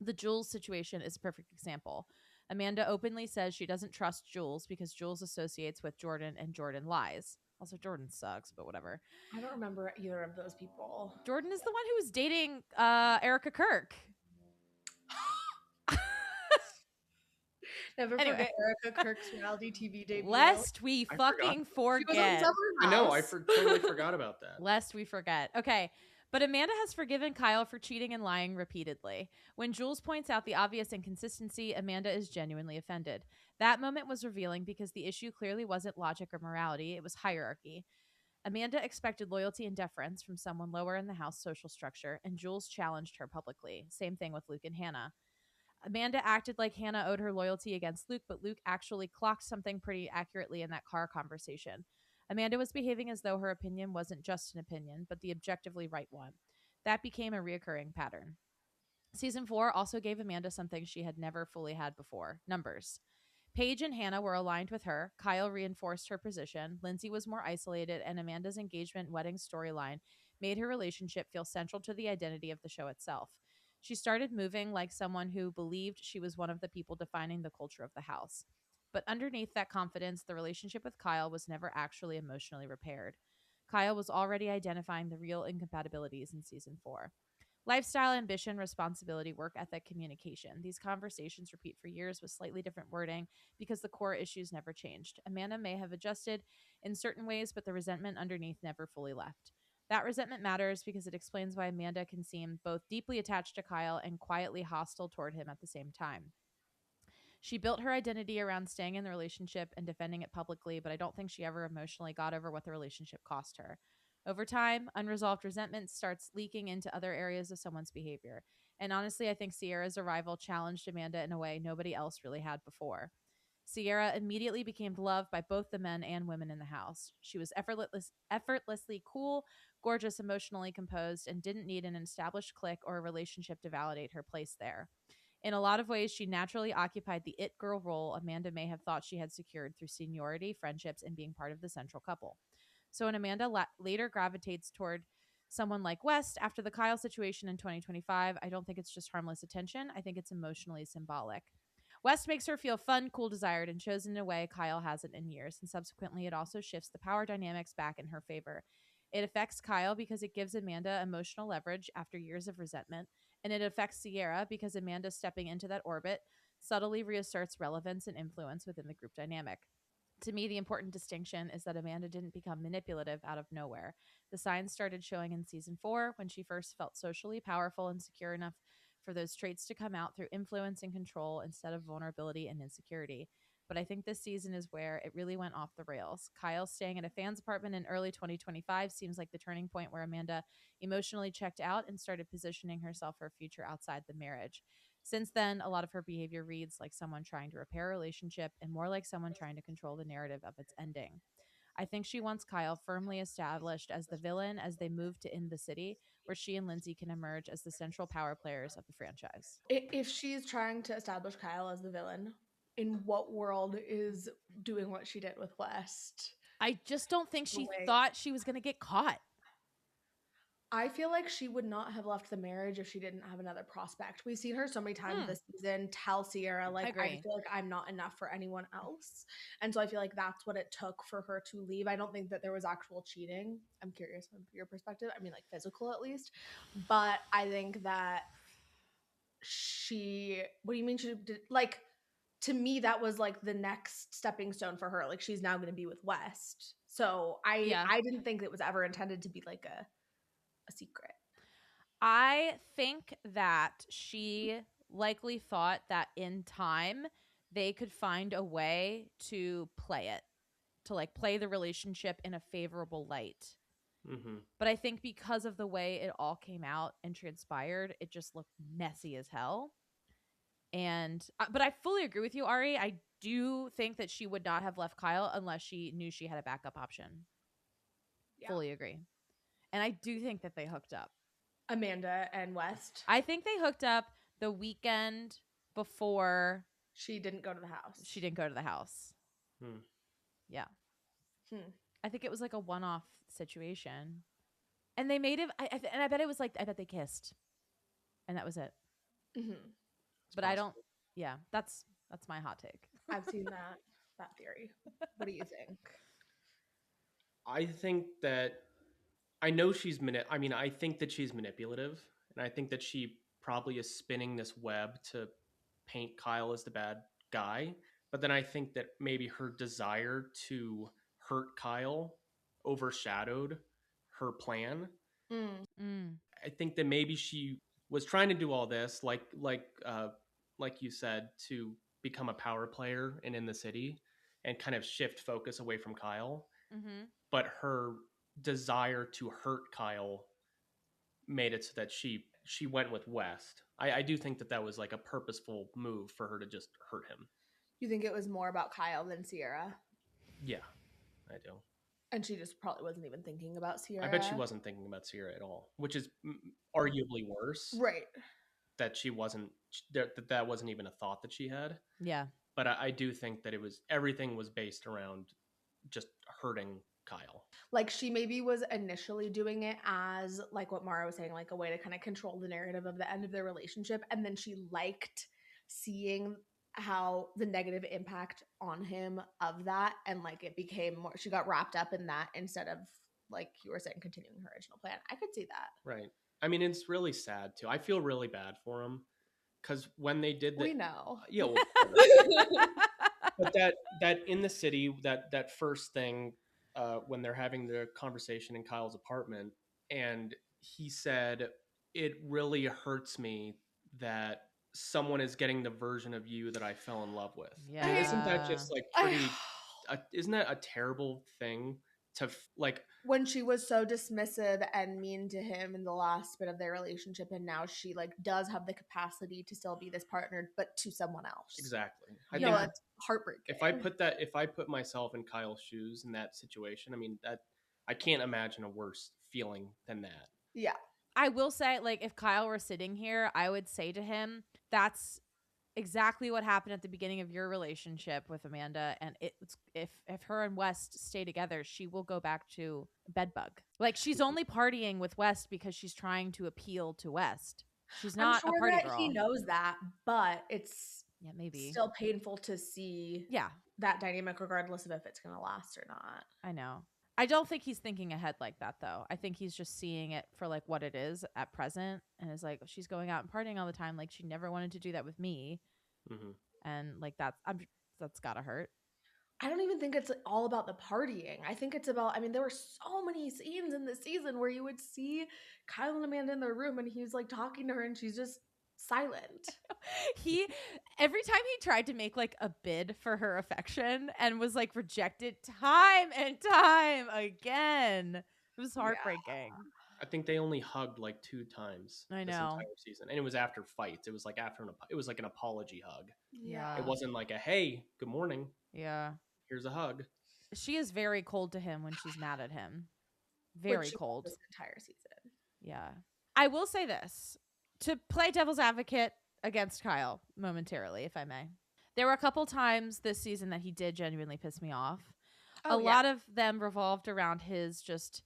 The Jules situation is a perfect example. Amanda openly says she doesn't trust Jules because Jules associates with Jordan and Jordan lies. Also, Jordan sucks, but whatever. I don't remember either of those people. Jordan is the one who was dating Erica Kirk. Never Anyway. forget Erica Kirk's reality TV debut. Lest we I fucking She was on forget. Summer I know. I House. totally forgot about that. Lest we forget. Okay. But Amanda has forgiven Kyle for cheating and lying repeatedly. When Jules points out the obvious inconsistency, Amanda is genuinely offended. That moment was revealing because the issue clearly wasn't logic or morality, it was hierarchy. Amanda expected loyalty and deference from someone lower in the house social structure, and Jules challenged her publicly. Same thing with Luke and Hannah. Amanda acted like Hannah owed her loyalty against Luke, but Luke actually clocked something pretty accurately in that car conversation. Amanda was behaving as though her opinion wasn't just an opinion, but the objectively right one. That became a reoccurring pattern. Season 4 also gave Amanda something she had never fully had before: numbers. Paige and Hannah were aligned with her. Kyle reinforced her position. Lindsay was more isolated, and Amanda's engagement wedding storyline made her relationship feel central to the identity of the show itself. She started moving like someone who believed she was one of the people defining the culture of the house. But underneath that confidence, the relationship with Kyle was never actually emotionally repaired. Kyle was already identifying the real incompatibilities in season 4. Lifestyle, ambition, responsibility, work ethic, communication. These conversations repeat for years with slightly different wording because the core issues never changed. Amanda may have adjusted in certain ways, but the resentment underneath never fully left. That resentment matters because it explains why Amanda can seem both deeply attached to Kyle and quietly hostile toward him at the same time. She built her identity around staying in the relationship and defending it publicly, but I don't think she ever emotionally got over what the relationship cost her. Over time, unresolved resentment starts leaking into other areas of someone's behavior. And honestly, I think Sierra's arrival challenged Amanda in a way nobody else really had before. Sierra immediately became loved by both the men and women in the house. She was effortlessly cool, gorgeous, emotionally composed, and didn't need an established clique or a relationship to validate her place there. In a lot of ways, she naturally occupied the it girl role Amanda may have thought she had secured through seniority, friendships, and being part of the central couple. So when Amanda later gravitates toward someone like West after the Kyle situation in 2025, I don't think it's just harmless attention. I think it's emotionally symbolic. West makes her feel fun, cool, desired, and chosen in a way Kyle hasn't in years, and subsequently it also shifts the power dynamics back in her favor. It affects Kyle because it gives Amanda emotional leverage after years of resentment, and it affects Sierra because Amanda stepping into that orbit subtly reasserts relevance and influence within the group dynamic. To me, the important distinction is that Amanda didn't become manipulative out of nowhere. The signs started showing in season 4 when she first felt socially powerful and secure enough for those traits to come out through influence and control instead of vulnerability and insecurity. But I think this season is where it really went off the rails. Kyle staying at a fan's apartment in early 2025 seems like the turning point where Amanda emotionally checked out and started positioning herself for a future outside the marriage. Since then, a lot of her behavior reads like someone trying to repair a relationship and more like someone trying to control the narrative of its ending. I think she wants Kyle firmly established as the villain as they move to In the City, where she and Lindsay can emerge as the central power players of the franchise. If she's trying to establish Kyle as the villain, in what world is doing what she did with West? I just don't think she Wait. thought she was going to get caught. I feel like she would not have left the marriage if she didn't have another prospect. We've seen her so many times this season tell Sierra, like, I agree. just feel like I'm not enough for anyone else. And so I feel like that's what it took for her to leave. I don't think that there was actual cheating. I'm curious from your perspective. I mean, like physical at least. But I think that what do you mean she did? Like, to me, that was like the next stepping stone for her. Like, she's now going to be with West. So I didn't think it was ever intended to be like a secret. I think that she likely thought that in time they could find a way to play it, to like play the relationship in a favorable light. Mm-hmm. But I think because of the way it all came out and transpired, it just looked messy as hell. And but I fully agree with you, Ari. I do think that she would not have left Kyle unless she knew she had a backup option. Yeah. Fully agree. And I do think that they hooked up. Amanda and West. I think they hooked up the weekend before She didn't go to the house. she didn't go to the house. Hmm. Yeah. Hmm. I think it was like a one-off situation. And they made it and I bet it was like, I bet they kissed. And that was it. Mm-hmm. But I don't, yeah, that's my hot take. I've seen that theory. What do you think? I think that I know she's I think that she's manipulative, and I think that she probably is spinning this web to paint Kyle as the bad guy. But then I think that maybe her desire to hurt Kyle overshadowed her plan. I think that maybe she was trying to do all this, like you said, to become a power player and in the city, and kind of shift focus away from Kyle. Mm-hmm. But her desire to hurt Kyle made it so that she went with West. I do think that was like a purposeful move for her to just hurt him. You think it was more about Kyle than Sierra? Yeah, I do. And she just probably wasn't even thinking about Sierra. I bet she wasn't thinking about Sierra at all, which is arguably worse. Right. That she wasn't, that wasn't even a thought that she had. Yeah. But I do think that everything was based around just hurting Kyle. Like, she maybe was initially doing it as, like what Maura was saying, like a way to kind of control the narrative of the end of their relationship. And then she liked seeing how the negative impact on him of that. And like it became more, she got wrapped up in that instead of, like you were saying, continuing her original plan. I could see that. Right. I mean, it's really sad too. I feel really bad for him because when they did We know. Yeah. Well, but that In the City, that first thing, when they're having the conversation in Kyle's apartment, and he said, "It really hurts me that someone is getting the version of you that I fell in love with." Yeah. And isn't that just like pretty? Isn't that a terrible thing like when she was so dismissive and mean to him in the last bit of their relationship, and now she like does have the capacity to still be this partner, but to someone else. exactly. I think that's heartbreaking. If I put myself in Kyle's shoes in that situation, I mean, that I can't imagine a worse feeling than that. Yeah. I will say, like, if Kyle were sitting here, I would say to him, that's exactly what happened at the beginning of your relationship with Amanda. And it's if her and West stay together, she will go back to bedbug. Like, she's only partying with West because she's trying to appeal to West. She's not I'm sure a party that girl. he knows that, but it's maybe still painful to see that dynamic, regardless of if it's going to last or not. I know. I don't think he's thinking ahead like that, though. I think he's just seeing it for like what it is at present, and is like, she's going out and partying all the time. Like, she never wanted to do that with me, and like that's gotta hurt. I don't even think it's all about the partying. I think it's about, I mean, there were so many scenes in this season where you would see Kyle and Amanda in their room and he's like talking to her and she's just silent. Every time he tried to make like a bid for her affection and was like rejected time and time again. It was heartbreaking. Yeah. I think they only hugged like 2 times this entire season, and it was after fights. It was like it was like an apology hug. Yeah, it wasn't like a hey, good morning. Yeah, here's a hug. She is very cold to him when she's mad at him. Very cold this entire season. Yeah, I will say this to play devil's advocate against Kyle momentarily, if I may. There were a couple times this season that he did genuinely piss me off. A lot of them revolved around his just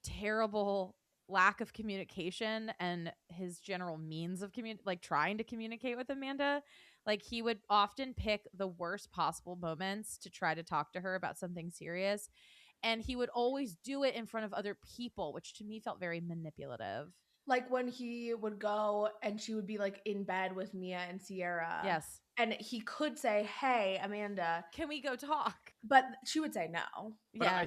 terrible lack of communication and his general means of like trying to communicate with Amanda. Like, he would often pick the worst possible moments to try to talk to her about something serious, and he would always do it in front of other people, which to me felt very manipulative. Like when he would go and she would be like in bed with Mia and Sierra. Yes. And he could say, hey, Amanda, can we go talk? But she would say no. But yeah.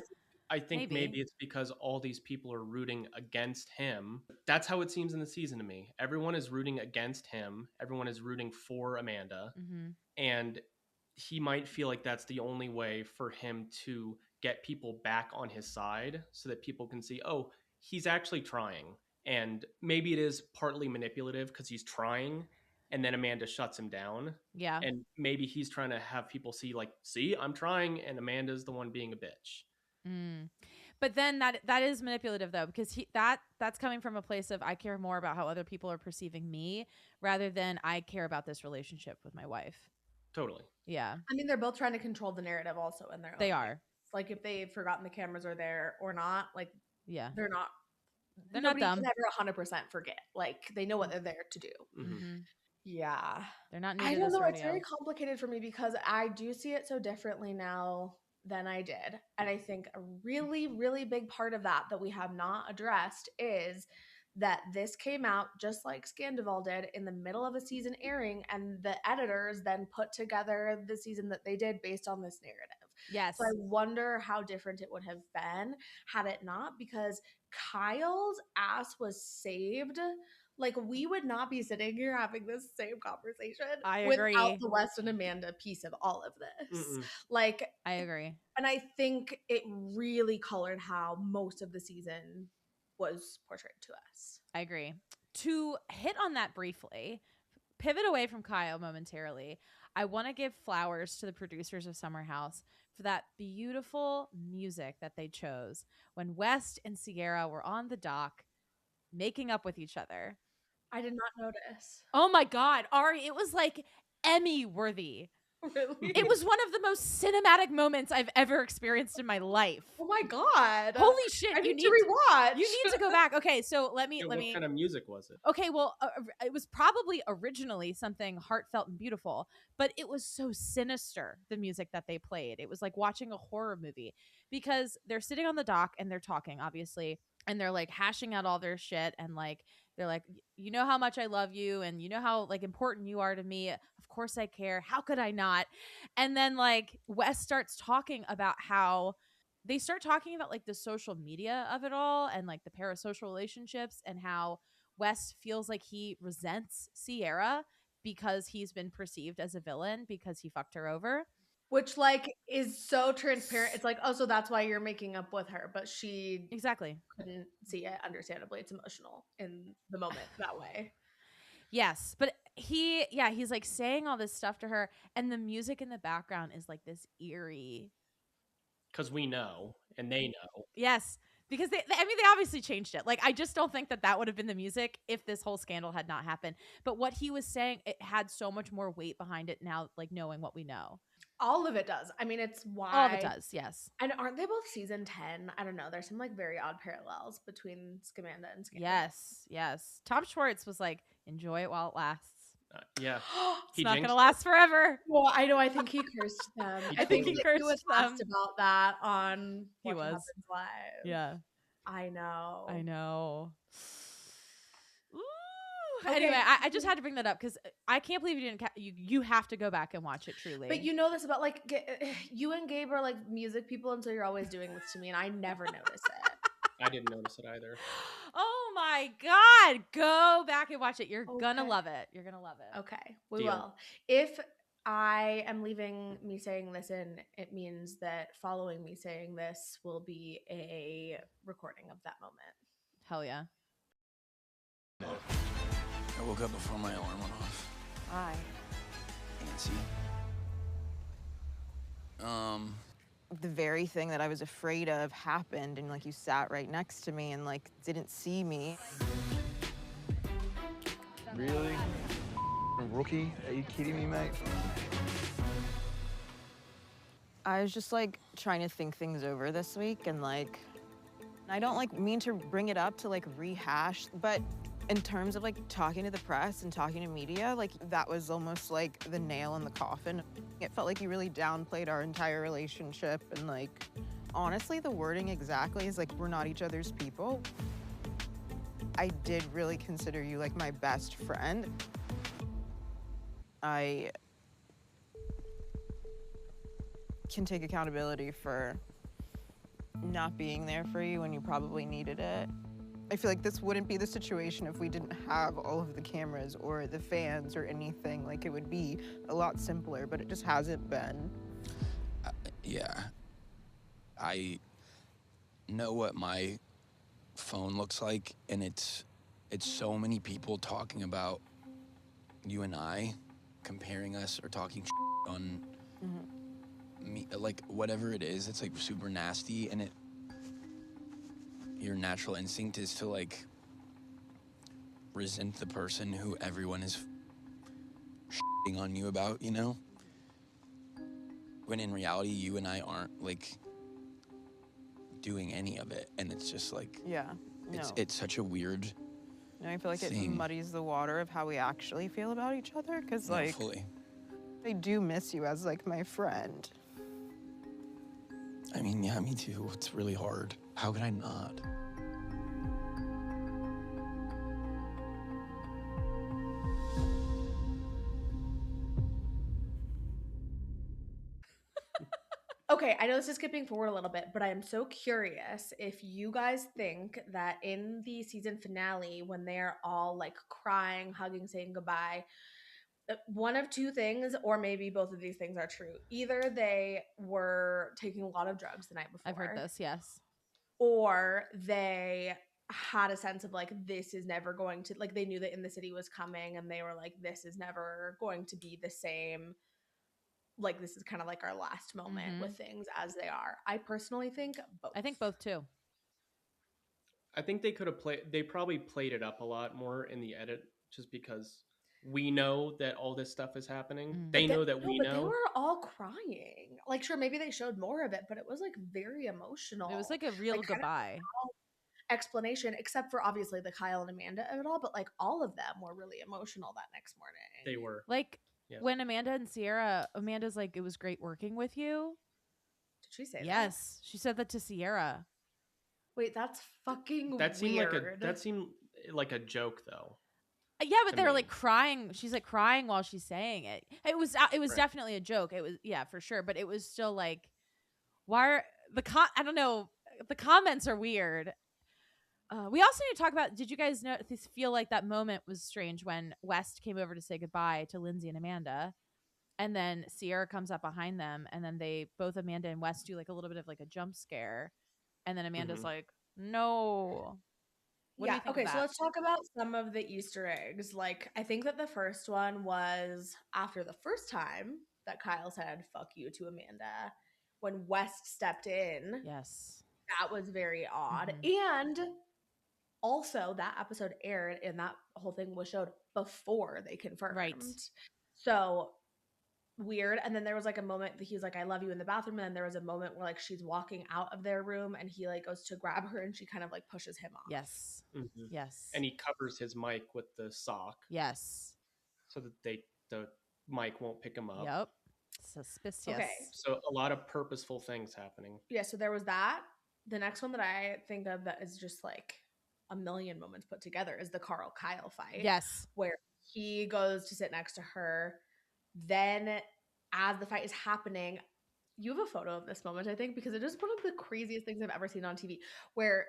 I think maybe it's because all these people are rooting against him. That's how it seems in the season to me. Everyone is rooting against him. Everyone is rooting for Amanda. And he might feel like that's the only way for him to get people back on his side so that people can see, oh, he's actually trying. And maybe it is partly manipulative because he's trying, and then Amanda shuts him down. Yeah. And maybe he's trying to have people see, like, see, I'm trying, and Amanda's the one being a bitch. But then that is manipulative, though, because that's coming from a place of I care more about how other people are perceiving me rather than I care about this relationship with my wife. Totally. Yeah. I mean, they're both trying to control the narrative also in their own They are. Like, if they've forgotten the cameras are there or not, like, yeah, they're not dumb. Can ever 100% forget. Like, they know what they're there to do. Yeah. They're not new I to don't this know. rodeo. It's very complicated for me because I do see it so differently now than I did. And I think a really, really big part of that we have not addressed is that this came out just like Scandival did in the middle of a season airing, and the editors then put together the season that they did based on this narrative. Yes. So I wonder how different it would have been had it not, because Kyle's ass was saved. Like, we would not be sitting here having this same conversation without the West and Amanda piece of all of this. Like, I agree. And I think it really colored how most of the season was portrayed to us. I agree. To hit on that briefly, pivot away from Kyle momentarily, I want to give flowers to the producers of Summer House for that beautiful music that they chose when West and Sierra were on the dock making up with each other. I did not notice. Oh my God, Ari, it was like Emmy worthy. Really? It was one of the most cinematic moments I've ever experienced in my life. Oh my God. Holy shit. I need to rewatch. You need to go back. Okay, so let me. What kind of music was it? Okay, well, it was probably originally something heartfelt and beautiful, but it was so sinister, the music that they played. It was like watching a horror movie, because they're sitting on the dock and they're talking, obviously, and they're like hashing out all their shit, and like they're like, you know how much I love you, and you know how like important you are to me. Of course I care. How could I not? And then like Wes starts talking about how they start talking about like the social media of it all and like the parasocial relationships, and how Wes feels like he resents Sierra because he's been perceived as a villain because he fucked her over. Which like is so transparent. It's like, oh, so that's why you're making up with her, but she Exactly. couldn't see it. Understandably, it's emotional in the moment that way. Yes, but he's like saying all this stuff to her, and the music in the background is like this eerie. Because we know, and they know. Yes, because they obviously changed it. Like, I just don't think that would have been the music if this whole scandal had not happened. But what he was saying, it had so much more weight behind it now, like knowing what we know. All of it does. I mean, it's why All of it does. Yes. And aren't they both season 10? I don't know. There's some like very odd parallels between Scamanda and Scandal. Yes. Tom Schwartz was like, enjoy it while it lasts. Yeah. It's not going to last forever. Well, I know. I think he cursed them. He I think totally he cursed was them. asked about that on He What was. Happens Live. Yeah. I know. Ooh. Okay. Anyway, I just had to bring that up because I can't believe you didn't. You have to go back and watch it. Truly, But you know this about like you and Gabe are like music people, and so you're always doing this to me, and I never notice it. I didn't notice it either. Oh my God. Go back and watch it. You're gonna Okay. love it. You're gonna love it. Okay, we Deal. will. If I am leaving me saying this in, it means that following me saying this will be a recording of that moment. Hell yeah. I woke up before my alarm went off. Hi. Nancy. The very thing that I was afraid of happened, and like you sat right next to me and like didn't see me. Really? Rookie? Are you kidding me, mate? I was just like trying to think things over this week, and like I don't like mean to bring it up to like rehash, but in terms of like talking to the press and talking to media, like that was almost like the nail in the coffin. It felt like you really downplayed our entire relationship, and like honestly the wording exactly is like we're not each other's people. I did really consider you like my best friend. I can take accountability for not being there for you when you probably needed it. I feel like this wouldn't be the situation if we didn't have all of the cameras or the fans or anything. Like, it would be a lot simpler, but it just hasn't been. Yeah. I know what my phone looks like, and it's so many people talking about you and I, comparing us or talking on me, like whatever it is, it's like super nasty, and your natural instinct is to like resent the person who everyone is on you about, you know? When in reality, you and I aren't like doing any of it, and it's just like, Yeah, no. it's such a weird No, I feel like it thing. muddies the water of how we actually feel about each other, because like, fully. I do miss you as like my friend. I mean, yeah, me too. It's really hard. How could I not? Okay, I know this is skipping forward a little bit, but I am so curious if you guys think that in the season finale, when they're all like crying, hugging, saying goodbye, one of two things, or maybe both of these things are true. Either they were taking a lot of drugs the night before. I've heard this, yes. Or they had a sense of like, this is never going to, like, they knew that In the City was coming, and they were like, this is never going to be the same. Like, this is kind of like our last moment with things as they are. I personally think both. I think both too. I think they probably played it up a lot more in the edit, just because we know that all this stuff is happening. They know that we know. They were all crying. Like, sure, maybe they showed more of it, but it was like very emotional. It was like a real Like, kind of goodbye. explanation, except for obviously the Kyle and Amanda of it all, but like all of them were really emotional that next morning. They were. Like, Yeah. when Amanda and Sierra, Amanda's like, it was great working with you. Did she say that? Yes. She said that to Sierra. Wait, that's fucking That seemed weird. like a joke, though. Yeah, but To they were me. like crying. She's like crying while she's saying it. It was Right. definitely a joke. It was, yeah, for sure. But it was still like, why are I don't know. The comments are weird. We also need to talk about, did you guys feel like that moment was strange when West came over to say goodbye to Lindsay and Amanda? And then Sierra comes up behind them, and then both Amanda and Wes do like a little bit of like a jump scare. And then Amanda's like, no. What do you think okay, of that? so let's talk about some of the Easter eggs. Like, I think that the first one was after the first time that Kyle said "fuck you" to Amanda, when West stepped in. Yes, that was very odd. And also, that episode aired, and that whole thing was showed before they confirmed. Right. So weird. And then there was like a moment that he's like, "I love you" in the bathroom, and then there was a moment where like she's walking out of their room, and he like goes to grab her, and she kind of like pushes him off. Yes. Yes. And he covers his mic with the sock. Yes. So that the mic won't pick him up. Yep. Suspicious. Okay. So a lot of purposeful things happening. Yeah, so there was that. The next one that I think of that is just like a million moments put together is the Carl Kyle fight. Yes. Where he goes to sit next to her. Then as the fight is happening, you have a photo of this moment, I think, because it is one of the craziest things I've ever seen on TV, where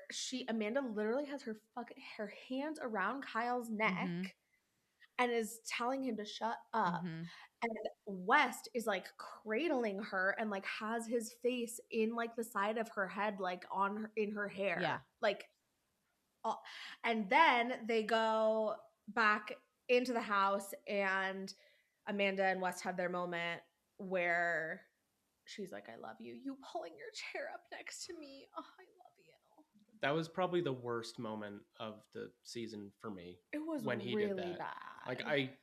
Amanda literally has her hands around Kyle's neck and is telling him to shut up. And West is like cradling her and like has his face in like the side of her head, like in her hair. Yeah. Like, and then they go back into the house, and Amanda and West have their moment where she's like, "I love you. You pulling your chair up next to me. Oh, I love you." That was probably the worst moment of the season for me. It was when he really did that. bad. Like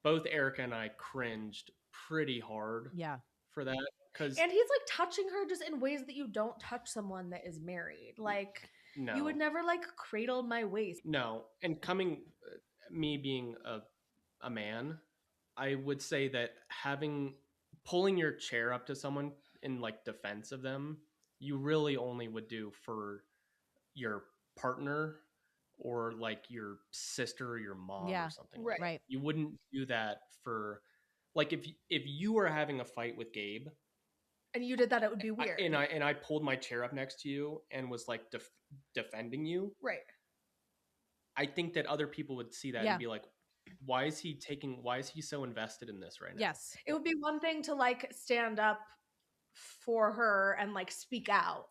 both Erica and I cringed pretty hard. Yeah. For that, and he's like touching her just in ways that you don't touch someone that is married. Like, no, you would never like cradle my waist. No, and me being a man, I would say that pulling your chair up to someone in like defense of them, you really only would do for your partner or like your sister or your mom or something. Right. Right. You wouldn't do that for like if you were having a fight with Gabe and you did that, it would be weird. And I pulled my chair up next to you and was like defending you. Right. I think that other people would see that and be like, why is he so invested in this right now? Yes. It would be one thing to like stand up for her and like speak out.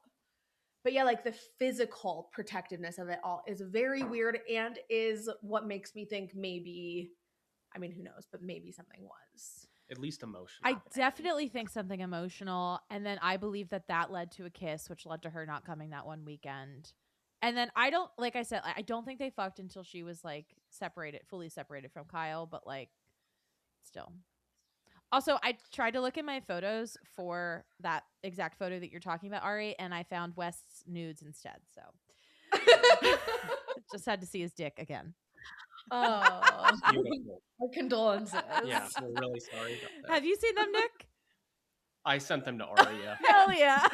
But yeah, like the physical protectiveness of it all is very weird and is what makes me think maybe, I mean, who knows, but maybe something was. At least emotional. I definitely think something emotional. And then I believe that led to a kiss, which led to her not coming that one weekend. And then I don't think they fucked until she was like fully separated from Kyle, but like still. Also, I tried to look in my photos for that exact photo that you're talking about, Ari, and I found West's nudes instead. So just had to see his dick again. Oh, our condolences. Yeah, we're really sorry about that. Have you seen them, Nick? I sent them to Ari. Yeah. Hell yeah.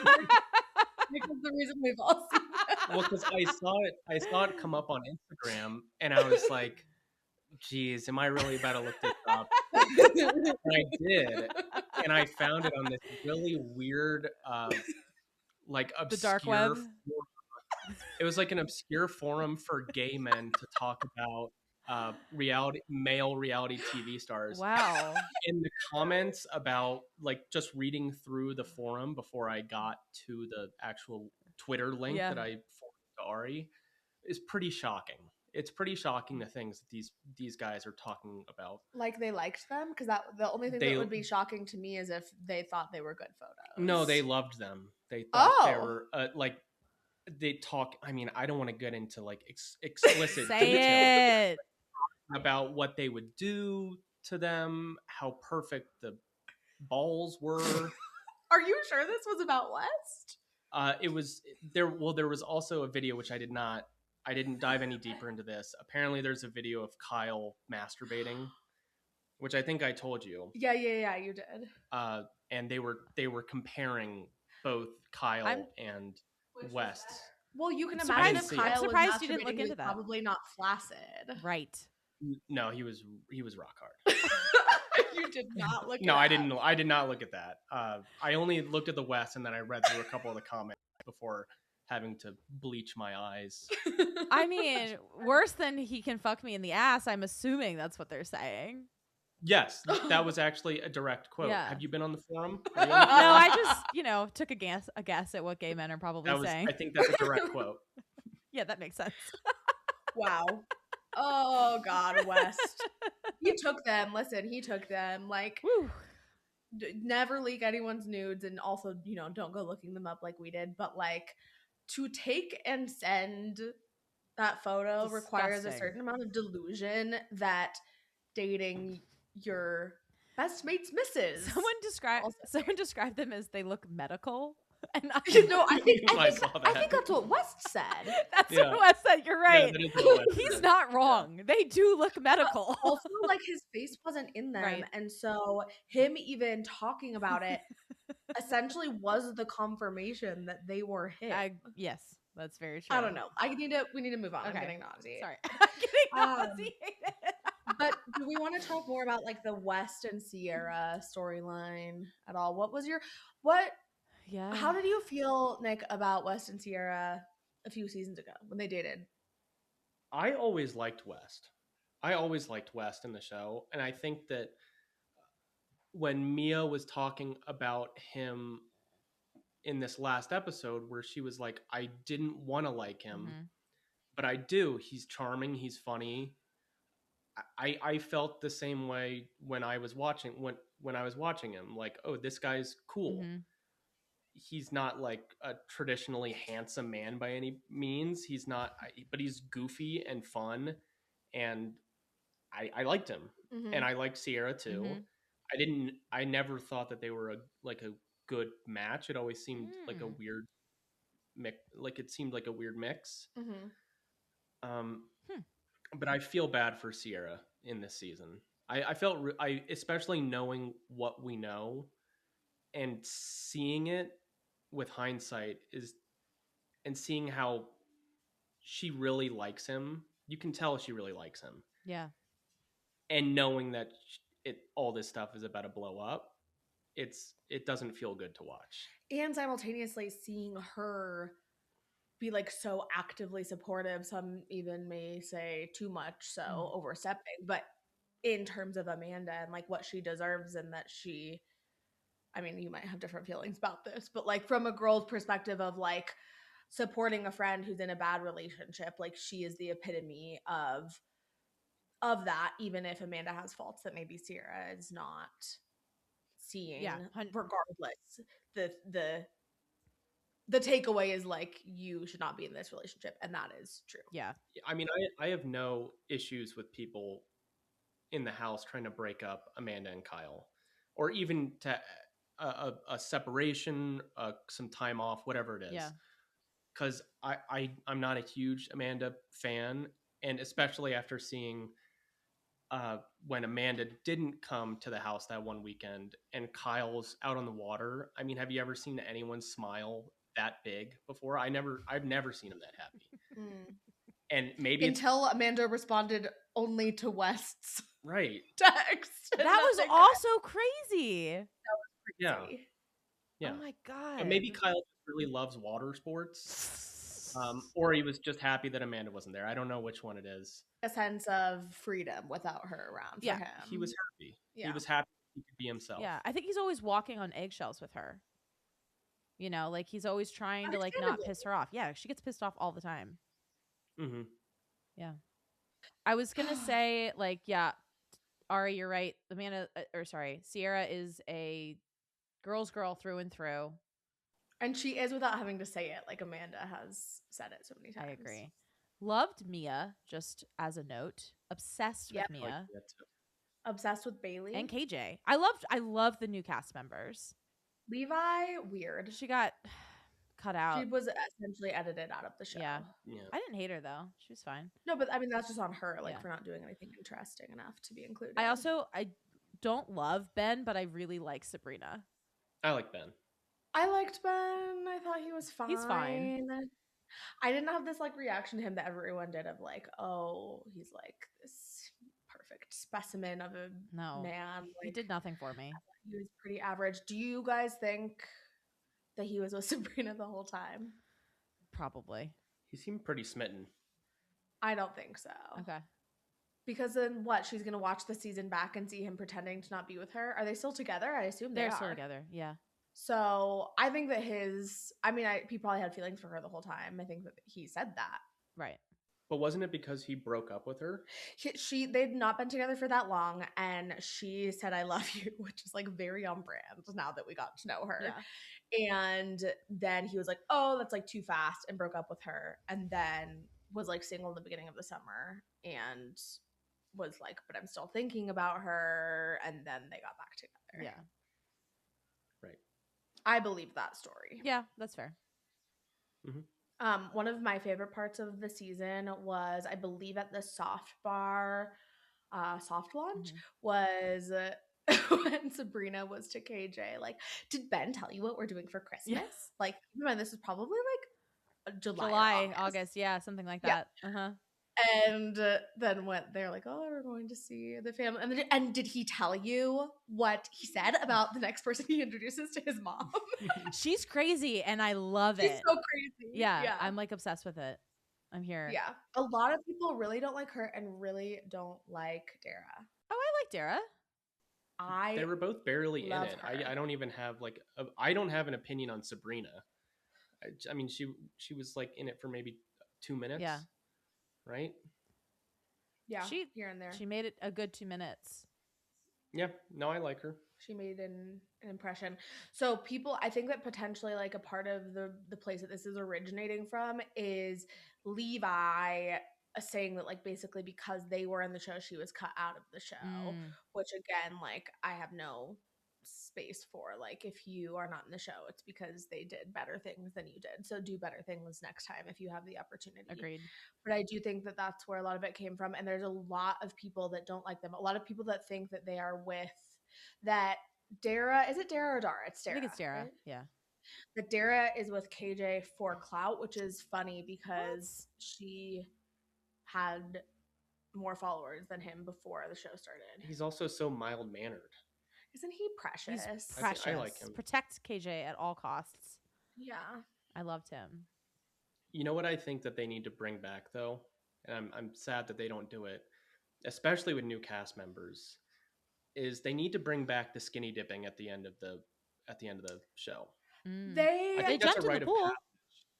Because the reason we've all seen that. Well, because I saw it come up on Instagram, and I was like, "Geez, am I really about to look this up?" And I did, and I found it on this really weird, like obscure. The dark web. It was like an obscure forum for gay men to talk about male reality TV stars. Wow. In the comments about like just reading through the forum before I got to the actual Twitter link that I forwarded to Ari is pretty shocking. It's pretty shocking the things that these guys are talking about. Like they liked them? Because the only thing that would be shocking to me is if they thought they were good photos. No, they loved them. They thought they were like they talk. I mean, I don't want to get into like explicit details about what they would do to them, how perfect the balls were. Are you sure this was about West? It was there. Well, there was also a video which I didn't dive any deeper into this. Apparently, there's a video of Kyle masturbating, which I think I told you. Yeah, you did. And they were comparing both Kyle and West. Well, you can surprised- imagine if I'm Kyle surprised was you didn't look masturbating, into that. Probably not flaccid. Right. No, he was rock hard. You did not look. No, I didn't. I did not look at that. I only looked at the West, and then I read through a couple of the comments before having to bleach my eyes. I mean, worse than he can fuck me in the ass. I'm assuming that's what they're saying. Yes, that was actually a direct quote. Yeah. Have you been on the forum? No, I just, took a guess at what gay men are probably saying. I think that's a direct quote. Yeah, that makes sense. Wow. Oh God, West. He took them. Listen, he took them. Like, Woo. never leak anyone's nudes, and also, don't go looking them up like we did. But like, to take and send that photo requires a Disgusting. certain amount of delusion that dating your best mate's misses. Someone described them as they look medical. And I think that's what West said. That's what West said. You're right. Yeah, that is what West He's said. not wrong. They do look medical. Also, like, his face wasn't in them, Right. and so him even talking about it essentially was the confirmation that they were him. Yes, that's very true. I don't know. We need to move on. Okay. I'm getting nauseated. Sorry. I'm getting nauseated. But do we want to talk more about like the West and Sierra storyline at all? Yeah. How did you feel, Nick, about West and Sierra a few seasons ago when they dated? I always liked West. In the show. And I think that when Mia was talking about him in this last episode where she was like, I didn't want to like him, but I do. He's charming. He's funny. I felt the same way when I was watching him. Like, oh, this guy's cool. He's not like a traditionally handsome man by any means. He's not, but he's goofy and fun, and I liked him, and I liked Sierra too. I never thought that they were a good match. It always seemed like a weird mix. Like it seemed like a weird mix. But I feel bad for Sierra in this season. I felt especially knowing what we know and seeing it with hindsight and seeing how she really likes him. You can tell she really likes him. Yeah. And knowing that all this stuff is about to blow up, it doesn't feel good to watch. And simultaneously seeing her be like so actively supportive, some even may say too much so, overstepping, but in terms of Amanda and like what she deserves, and that she, I mean, you might have different feelings about this, but like from a girl's perspective of like supporting a friend who's in a bad relationship, like she is the epitome of that, even if Amanda has faults that maybe Sierra is not seeing. Regardless, the takeaway is like, you should not be in this relationship, and that is true. Yeah. I mean, I have no issues with people in the house trying to break up Amanda and Kyle, or even to a separation, some time off, whatever it is. Yeah. Because I'm not a huge Amanda fan, and especially after seeing when Amanda didn't come to the house that one weekend and Kyle's out on the water. I mean, have you ever seen anyone smile that big before? I've never seen him that happy. And maybe until Amanda responded only to West's text. That was also crazy. That was crazy. Yeah. Oh my God. But maybe Kyle really loves water sports. Or he was just happy that Amanda wasn't there. I don't know which one it is. A sense of freedom without her around for him. He was happy. Yeah. He was happy he could be himself. Yeah. I think he's always walking on eggshells with her. You know, like he's always trying to like not piss her off. Yeah, she gets pissed off all the time. Yeah. I was gonna say, like, yeah, Ari, you're right. Sierra is a girl's girl through and through. And she is without having to say it, like Amanda has said it so many times. I agree. Loved Mia, just as a note. Obsessed with Mia. Obsessed with Bailey. And KJ. I loved the new cast members. Levi, weird. She got cut out. She was essentially edited out of the show. Yeah. I didn't hate her though. She was fine. No, but I mean that's just on her, like for not doing anything interesting enough to be included. I don't love Ben, but I really like Sabrina. I like Ben. I liked Ben. I thought he was fine. He's fine. I didn't have this like reaction to him that everyone did of like, oh, he's like this perfect specimen of a man. Like, he did nothing for me. He was pretty average. Do you guys think that he was with Sabrina the whole time? Probably. He seemed pretty smitten. I don't think so. Okay. Because then what? She's gonna watch the season back and see him pretending to not be with her. Are they still together? I assume They're they still are. together. Yeah. So I think that he probably had feelings for her the whole time. I think that he said that. Right. But wasn't it because he broke up with her? They'd not been together for that long, and she said "I love you," which is like very on brand now that we got to know her. Yeah. And then he was like, "Oh, that's like too fast," and broke up with her, and then was like single in the beginning of the summer, and was like, "But I'm still thinking about her," and then they got back together. Yeah. Right. I believe that story. Yeah, that's fair. One of my favorite parts of the season was, I believe, at the soft bar, soft launch, was when Sabrina was to KJ. Like, did Ben tell you what we're doing for Christmas? Yeah. Like, keep in mind, this is probably like July, August. Yeah, something like that. Uh-huh. And then they're like, "Oh, we're going to see the family." And did he tell you what he said about the next person he introduces to his mom? She's crazy, and I love it. She's so crazy. Yeah, I'm like obsessed with it. I'm here. Yeah. A lot of people really don't like her and really don't like Dara. Oh, I like Dara. They were both barely in love it. her. I don't even have I don't have an opinion on Sabrina. I mean, she was like in it for maybe 2 minutes. Yeah. Right? Yeah, here and there. She made it a good 2 minutes. Yeah, no, I like her. She made an impression. So people, I think that potentially like a part of the place that this is originating from is Levi saying that like basically because they were in the show, she was cut out of the show, which again, like I have no space for. Like if you are not in the show, it's because they did better things than you did. So do better things next time if you have the opportunity. Agreed. But I do think that that's where a lot of it came from, and there's a lot of people that don't like them. A lot of people that think that they are with that Dara. Is it Dara or Dara? It's Dara. I think it's Dara. Right? Yeah. That Dara is with KJ for clout, which is funny because she had more followers than him before the show started. He's also so mild mannered. Isn't he precious? He's precious. I like him. Protect KJ at all costs. Yeah. I loved him. You know what I think that they need to bring back though, and I'm sad that they don't do it, especially with new cast members, is they need to bring back the skinny dipping at the end of the show. They jumped in the pool.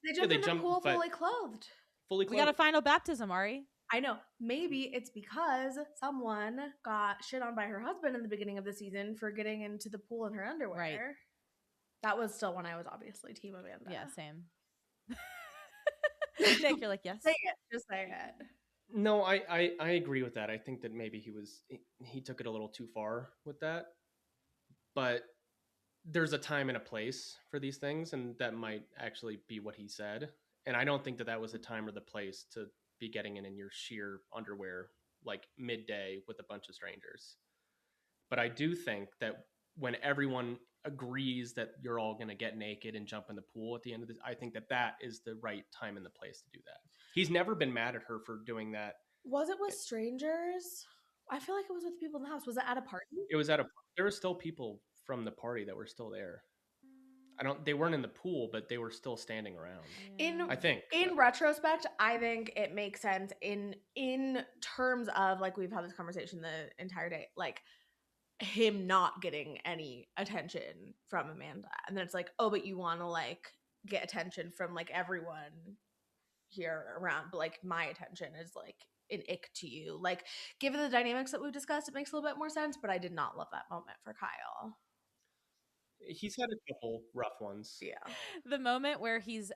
They jumped in the pool fully clothed. Fully clothed. We got a final baptism, Ari. I know. Maybe it's because someone got shit on by her husband in the beginning of the season for getting into the pool in her underwear. Right. That was still when I was obviously Team Amanda. Yeah, same. Nick, you're like, yes. Say it. Just say it. No, I agree with that. I think that maybe he took it a little too far with that. But there's a time and a place for these things, and that might actually be what he said. And I don't think that was the time or the place to be getting in your sheer underwear like midday with a bunch of strangers. But I do think that when everyone agrees that you're all going to get naked and jump in the pool at the end of this, I think that is the right time and the place to do that. He's never been mad at her for doing that. Was it with strangers? I feel like it was with people in the house. Was it at a party? It was there were still people from the party that were still there. They weren't in the pool, but they were still standing around. In retrospect, I think it makes sense in terms of like we've had this conversation the entire day, like him not getting any attention from Amanda. And then it's like, oh, but you want to like get attention from like everyone here around, but like my attention is like an ick to you. Like given the dynamics that we've discussed, it makes a little bit more sense, but I did not love that moment for Kyle. He's had a couple rough ones. Yeah. The moment where he's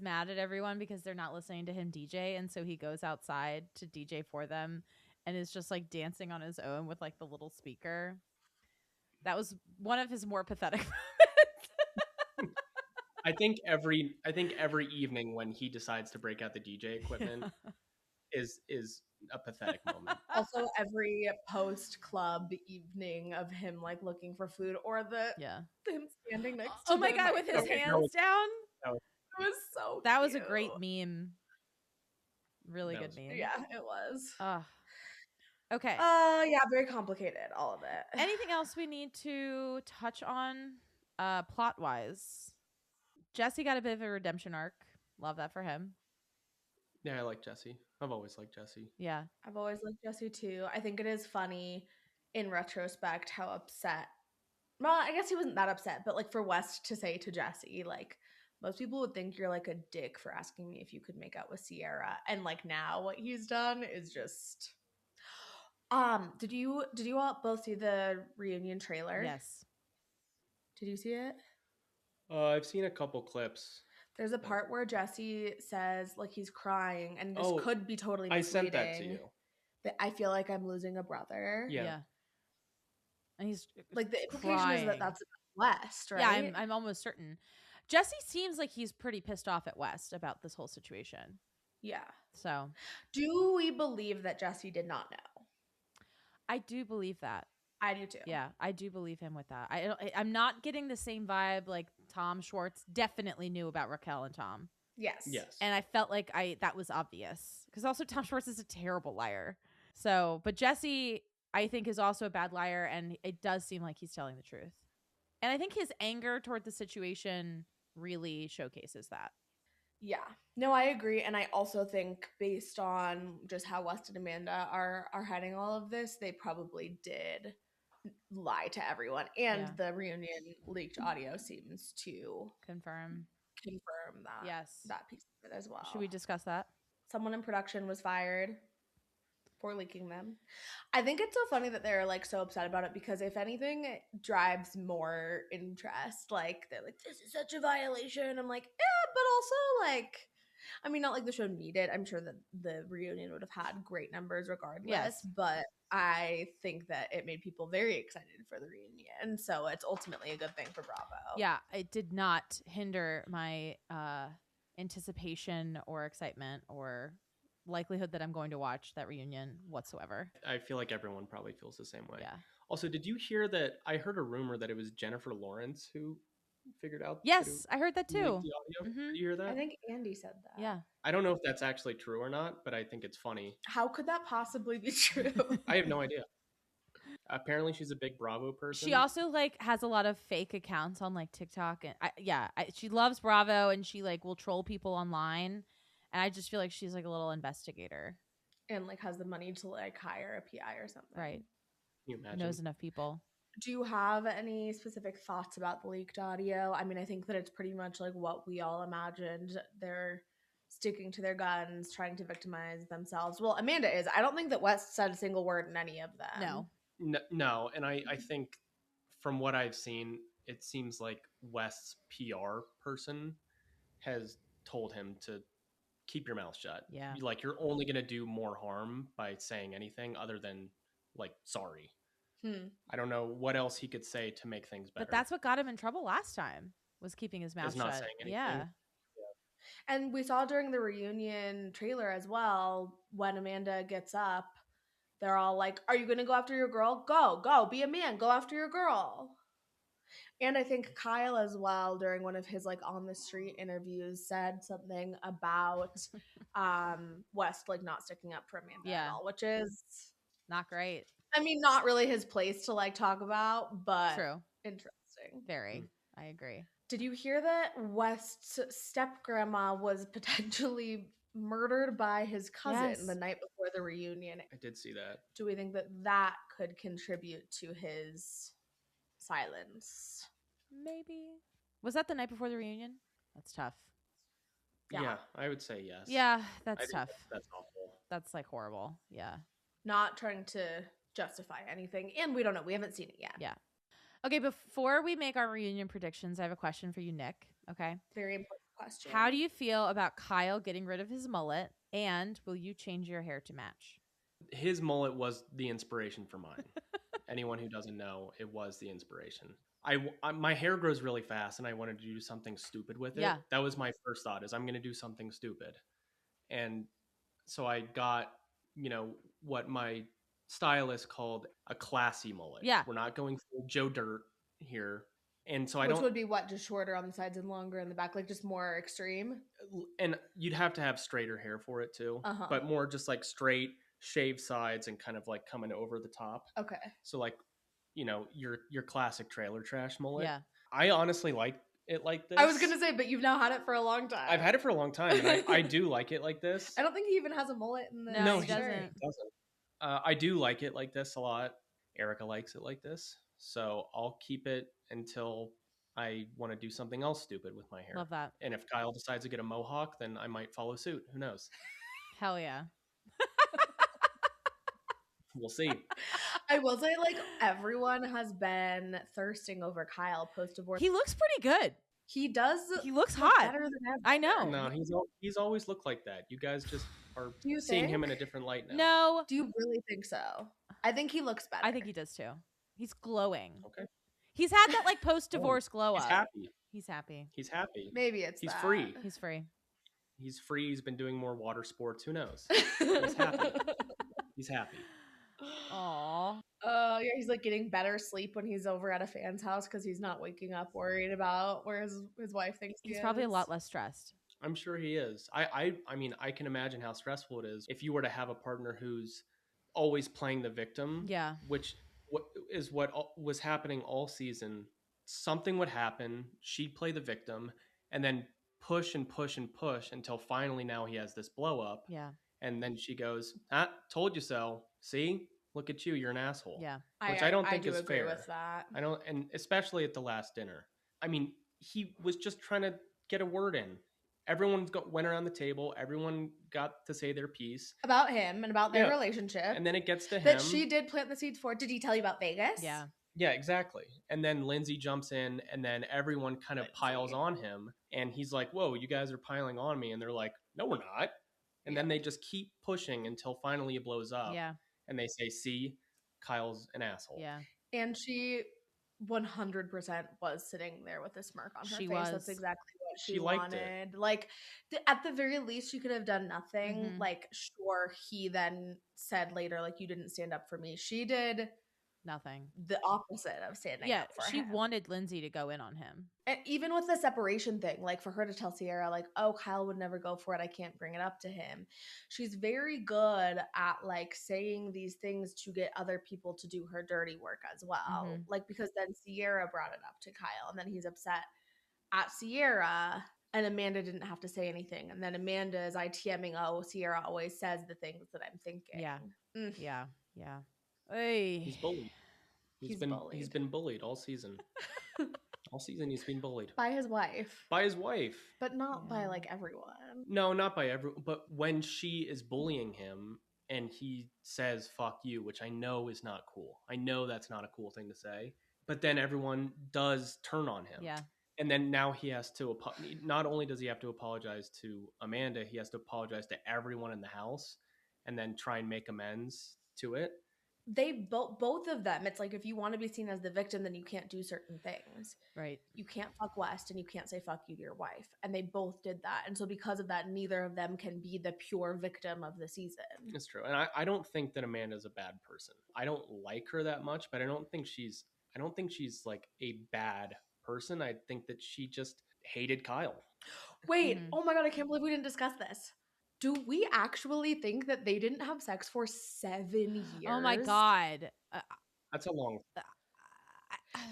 mad at everyone because they're not listening to him DJ, and so he goes outside to DJ for them and is just like dancing on his own with like the little speaker. That was one of his more pathetic moments. I think every evening when he decides to break out the DJ equipment is a pathetic moment. Also, every post club evening of him like looking for food or him standing next to my god with his hands down. It was so that was a great meme. Really good meme. Yeah, it was. Okay. Yeah, very complicated, all of it. Anything else we need to touch on plot wise? Jesse got a bit of a redemption arc. Love that for him. Yeah, I like Jesse. I've always liked Jesse. Yeah. I've always liked Jesse too. I think it is funny in retrospect how upset. Well, I guess he wasn't that upset, but like for West to say to Jesse, like most people would think you're like a dick for asking me if you could make out with Sierra, and like now what he's done is just. Did you all both see the reunion trailer? Yes. Did you see it? I've seen a couple clips. There's a part where Jesse says like he's crying, and this Oh, could be totally I misleading. sent that to you. That I feel like I'm losing a brother. Yeah. And he's Like the implication is crying. that that's West, right? Yeah, I'm almost certain. Jesse seems like he's pretty pissed off at West about this whole situation. Yeah. So Do we believe that Jesse did not know? I do believe that. I do too. Yeah, I do believe him with that. I'm not getting the same vibe like Tom Schwartz definitely knew about Raquel and Tom. Yes. Yes. And I felt like that was obvious because also Tom Schwartz is a terrible liar. So, but Jesse, I think, is also a bad liar, and it does seem like he's telling the truth. And I think his anger toward the situation really showcases that. Yeah. No, I agree. And I also think based on just how West and Amanda are hiding all of this, they probably did lie to everyone. And Yeah. the reunion leaked audio seems to Confirm that. Yes. That piece of it as well. Should we discuss that? Someone in production was fired for leaking them. I think it's so funny that they're like so upset about it because if anything, it drives more interest. Like they're like, this is such a violation. I'm like, yeah, but also like, I mean, not like the show needed. I'm sure that the reunion would have had great numbers regardless. Yes. But I think that it made people very excited for the reunion. So it's ultimately a good thing for Bravo. Yeah, it did not hinder my anticipation or excitement or likelihood that I'm going to watch that reunion whatsoever. I feel like everyone probably feels the same way. Yeah. Also, did you hear that? I heard a rumor that it was Jennifer Lawrence who figured out. Yes, I heard that leaked too. the audio. Mhm. Did you hear that? I think Andy said that. Yeah. I don't know if that's actually true or not, but I think it's funny. How could that possibly be true? I have no idea. Apparently, she's a big Bravo person. She also like has a lot of fake accounts on like TikTok and she loves Bravo and she like will troll people online, and I just feel like she's like a little investigator. And like has the money to like hire a PI or something. Right. Can you imagine? Knows enough people. Do you have any specific thoughts about the leaked audio? I mean, I think that it's pretty much like what we all imagined. They're sticking to their guns, trying to victimize themselves. Well, Amanda is. I don't think that West said a single word in any of them. No, and I think from what I've seen, it seems like West's PR person has told him to keep your mouth shut. Yeah. Like you're only going to do more harm by saying anything other than like sorry. I don't know what else he could say to make things better. But that's what got him in trouble last time, was keeping his mouth Is shut. not saying anything. Yeah. And we saw during the reunion trailer as well, when Amanda gets up, they're all like, are you going to go after your girl? Go, be a man, go after your girl. And I think Kyle as well, during one of his like on the street interviews, said something about West like not sticking up for Amanda at all, which is not great. I mean, not really his place to like talk about, but True. Interesting. Very. I agree. Did you hear that West's step grandma was potentially murdered by his cousin the night before the reunion? I did see that. Do we think that that could contribute to his silence? Maybe. Was that the night before the reunion? That's tough. Yeah, I would say yes. Yeah, that's tough. That's awful. That's like horrible. Yeah. Not trying to justify anything, and we don't know. We haven't seen it yet. Yeah. Okay, before we make our reunion predictions, I have a question for you, Nick. Okay. Very important question. How do you feel about Kyle getting rid of his mullet, and will you change your hair to match? His mullet was the inspiration for mine. Anyone who doesn't know, it was the inspiration. My hair grows really fast, and I wanted to do something stupid with it. Yeah. That was my first thought, is I'm going to do something stupid. And so I got, what my stylist called a classy mullet. Yeah. We're not going full Joe Dirt here. And so Which would be what? Just shorter on the sides and longer in the back, like just more extreme? And you'd have to have straighter hair for it too. But more just like straight, shaved sides and kind of like coming over the top. Okay. So like, your classic trailer trash mullet. Yeah. I honestly like it like this. I was gonna say, but you've now had it for a long time. I've had it for a long time, and I do like it like this. I don't think he even has a mullet in the No, he shirt. doesn't. I do like it like this a lot. Erica likes it like this, so I'll keep it until I want to do something else stupid with my hair. Love that. And if Kyle decides to get a mohawk, then I might follow suit. Who knows? Hell yeah. We'll see. I will say, like, everyone has been thirsting over Kyle post-divorce. He looks pretty good. He does. He looks look hot. better than ever. I know. No, he's always looked like that. You guys just are Do you seeing him in think? a different light now. No, Do you really think so? I think he looks better. I think he does too. He's glowing. Okay. He's had that like post-divorce glow He's up. happy. He's happy. He's happy. Maybe it's He's that. free. He's free. He's free. He's been doing more water sports. Who knows? He's happy. He's happy. Aw. Yeah, he's like getting better sleep when he's over at a fan's house because he's not waking up worried about where his wife thinks He's he probably a is. lot less stressed. I'm sure he is. I mean, I can imagine how stressful it is if you were to have a partner who's always playing the victim. Yeah. Which what was happening all season. Something would happen. She'd play the victim, and then push and push and push until finally now he has this blow up. Yeah. And then she goes, told you so. See? Look at you. You're an asshole. Yeah. Which I don't think do is agree fair. with that. I don't, and especially at the last dinner. I mean, he was just trying to get a word in. Everyone went around the table. Everyone got to say their piece About him and about their Yeah. relationship. and then it gets to him. that she did plant the seeds for. Did he tell you about Vegas? Yeah. Yeah, exactly. And then Lindsay jumps in, and then everyone kind of piles on him, and he's like, "Whoa, you guys are piling on me," and they're like, "No, we're not." And then they just keep pushing until finally it blows up. Yeah. And they say, "See, Kyle's an asshole." Yeah. And she 100% was sitting there with a smirk on her She face. was. That's exactly what she She liked it. wanted. Like, at the very least, she could have done nothing. Mhm. Like, sure, he then said later, like, you didn't stand up for me. She did Nothing. the opposite of standing Yeah. up for She him. wanted Lindsay to go in on him. And even with the separation thing, like for her to tell Sierra, like, oh, Kyle would never go for it. I can't bring it up to him. She's very good at like saying these things to get other people to do her dirty work as well. Mhm. Like, because then Sierra brought it up to Kyle and then he's upset at Sierra and Amanda didn't have to say anything. And then Amanda is ITMing, oh, Sierra always says the things that I'm thinking. Yeah. Mm. Yeah. Yeah. Hey. He's bullied. He's been bullied all season. All season he's been bullied By his wife. by his wife. But not by Yeah. like everyone. No, not by everyone. But when she is bullying him and he says "fuck you," which I know is not cool. I know that's not a cool thing to say. But then everyone does turn on him. Yeah. And then now he has to. Not only does he have to apologize to Amanda, he has to apologize to everyone in the house, and then try and make amends to it. They both of them, it's like if you want to be seen as the victim, then you can't do certain things. Right. You can't fuck West and you can't say fuck you to your wife. And they both did that. And so because of that, neither of them can be the pure victim of the season. It's true. And I don't think that Amanda's a bad person. I don't like her that much, but I don't think she's like a bad person. I think that she just hated Kyle. Wait, Mhm. oh my God, I can't believe we didn't discuss this. Do we actually think that they didn't have sex for 7 years? Oh my God. That's a long.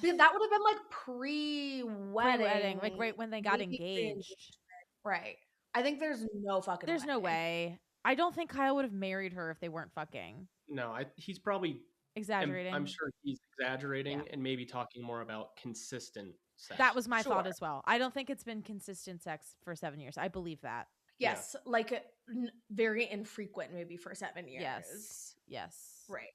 Because that would have been like pre-wedding. Pre-wedding, like right when they got maybe engaged. Right. I think there's no fucking There's no way. I don't think Kyle would have married her if they weren't fucking. No, he's probably Exaggerating. I'm sure he's exaggerating Yeah. and maybe talking more about consistent sex. That was my thought Sure. as well. I don't think it's been consistent sex for 7 years. I believe that. Yes, like very infrequent, maybe for 7 years. Yes. Yes. Right.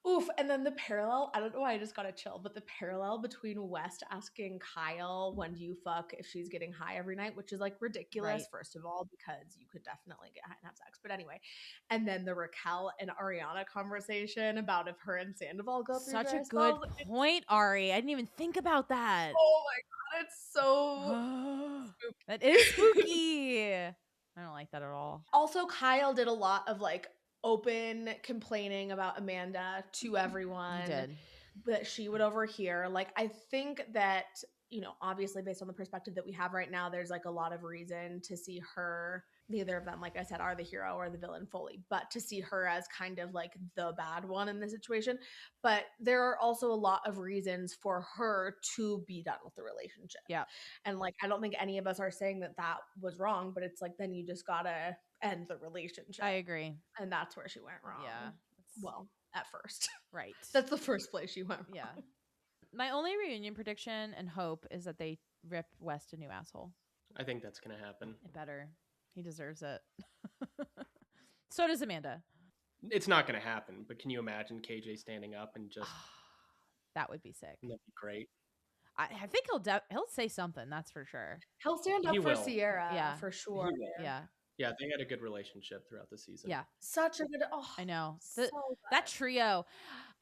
Oof. And then the parallel, I don't know why I just got a chill, but the parallel between West asking Kyle, when do you fuck if she's getting high every night, which is like ridiculous, Right. first of all, because you could definitely get high and have sex. But anyway. And then the Raquel and Ariana conversation about if her and Sandoval go through Such a this. good Well, point, Ari. I didn't even think about that. oh my God, it's so That is spooky. I don't like that at all. Also, Kyle did a lot of like open complaining about Amanda to everyone He did. that she would overhear. Like, I think that, you know, obviously based on the perspective that we have right now, there's like a lot of reason to see her neither of them, like I said, are the hero or the villain fully, but to see her as kind of like the bad one in the situation. But there are also a lot of reasons for her to be done with the relationship. Yeah. And like, I don't think any of us are saying that that was wrong, but it's like, then you just gotta end the relationship. I agree. And that's where she went wrong. Yeah. Well, at first. Right. That's the first place she went wrong. Yeah. My only reunion prediction and hope is that they rip West a new asshole. I think that's going to happen. It better. He deserves it. So does Amanda. It's not going to happen, but can you imagine KJ standing up and just... That would be sick. That'd be great. I think he'll say something, that's for sure. He'll stand up He for will. Sierra, Yeah. for sure. Yeah. Yeah, they had a good relationship throughout the season. Yeah. Such a good, I know. so That trio.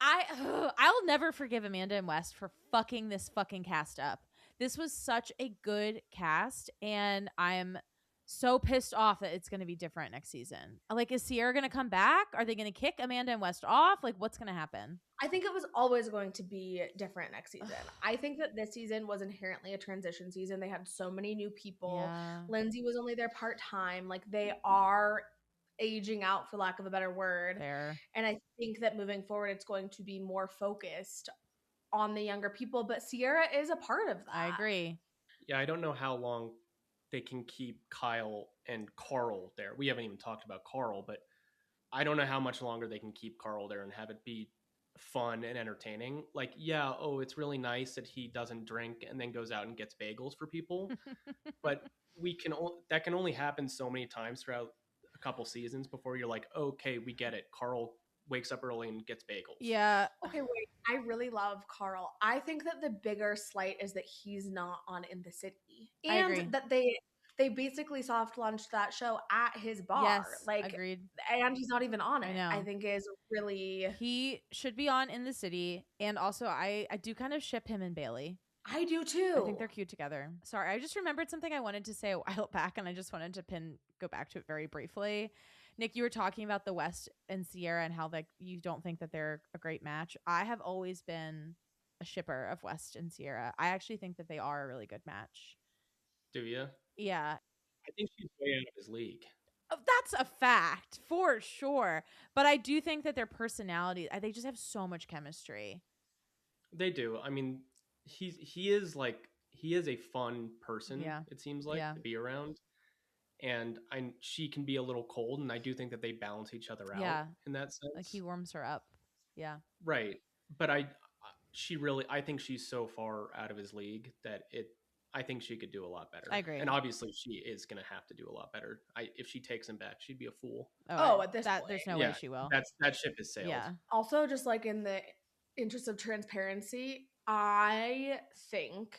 I'll never forgive Amanda and West for fucking this fucking cast up. This was such a good cast, and I'm so pissed off that it's going to be different next season. Like, is Sierra going to come back? Are they going to kick Amanda and West off? Like, what's going to happen? I think it was always going to be different next season. I think that this season was inherently a transition season. They had so many new people. Yeah. Lindsay was only there part-time. Like, they are aging out, for lack of a better word. Fair. And I think that moving forward, it's going to be more focused on the younger people. But Sierra is a part of that. I agree. Yeah, I don't know how long they can keep Kyle and Carl there. We haven't even talked about Carl, but I don't know how much longer they can keep Carl there and have it be fun and entertaining. Like, yeah, it's really nice that he doesn't drink and then goes out and gets bagels for people. But that can only happen so many times throughout a couple seasons before you're like, okay, we get it. Carl wakes up early and gets bagels. Yeah. Okay, wait. I really love Carl. I think that the bigger slight is that he's not on In the City. I agree. And that they basically soft launched that show at his bar. Yes, like, agreed. And he's not even on it. I know. I think is really... He should be on In the City. And also, I do kind of ship him and Bailey. I do too. I think they're cute together. Sorry, I just remembered something I wanted to say a while back, and I just wanted to go back to it very briefly. Nick, you were talking about the West and Sierra and how, like, you don't think that they're a great match. I have always been a shipper of West and Sierra. I actually think that they are a really good match. Do you? Yeah. I think she's way out of his league. That's a fact, for sure. But I do think that their personality, they just have so much chemistry. They do. I mean, he is a fun person, it seems like, to be around. And she can be a little cold, and I do think that they balance each other out in that sense. Like, he warms her up. Yeah. Right. But I think she's so far out of his league that I think she could do a lot better. I agree. And obviously she is going to have to do a lot better. If she takes him back, she'd be a fool. At this point. There's no way she will. That ship is sailed. Yeah. Also, just like in the interest of transparency, I think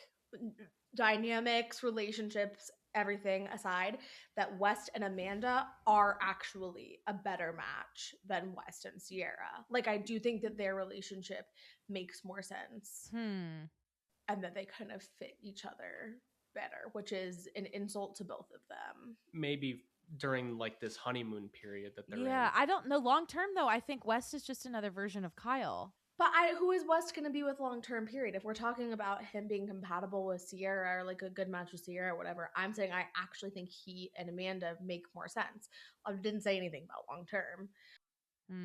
dynamics, relationships, everything aside, that West and Amanda are actually a better match than West and Sierra. Like, I do think that their relationship makes more sense. And that they kind of fit each other better, which is an insult to both of them. Maybe during like this honeymoon period that they're in. Yeah, I don't know. Long term, though, I think West is just another version of Kyle. But who is West going to be with long-term period? If we're talking about him being compatible with Sierra or like a good match with Sierra or whatever, I'm saying I actually think he and Amanda make more sense. I didn't say anything about long-term.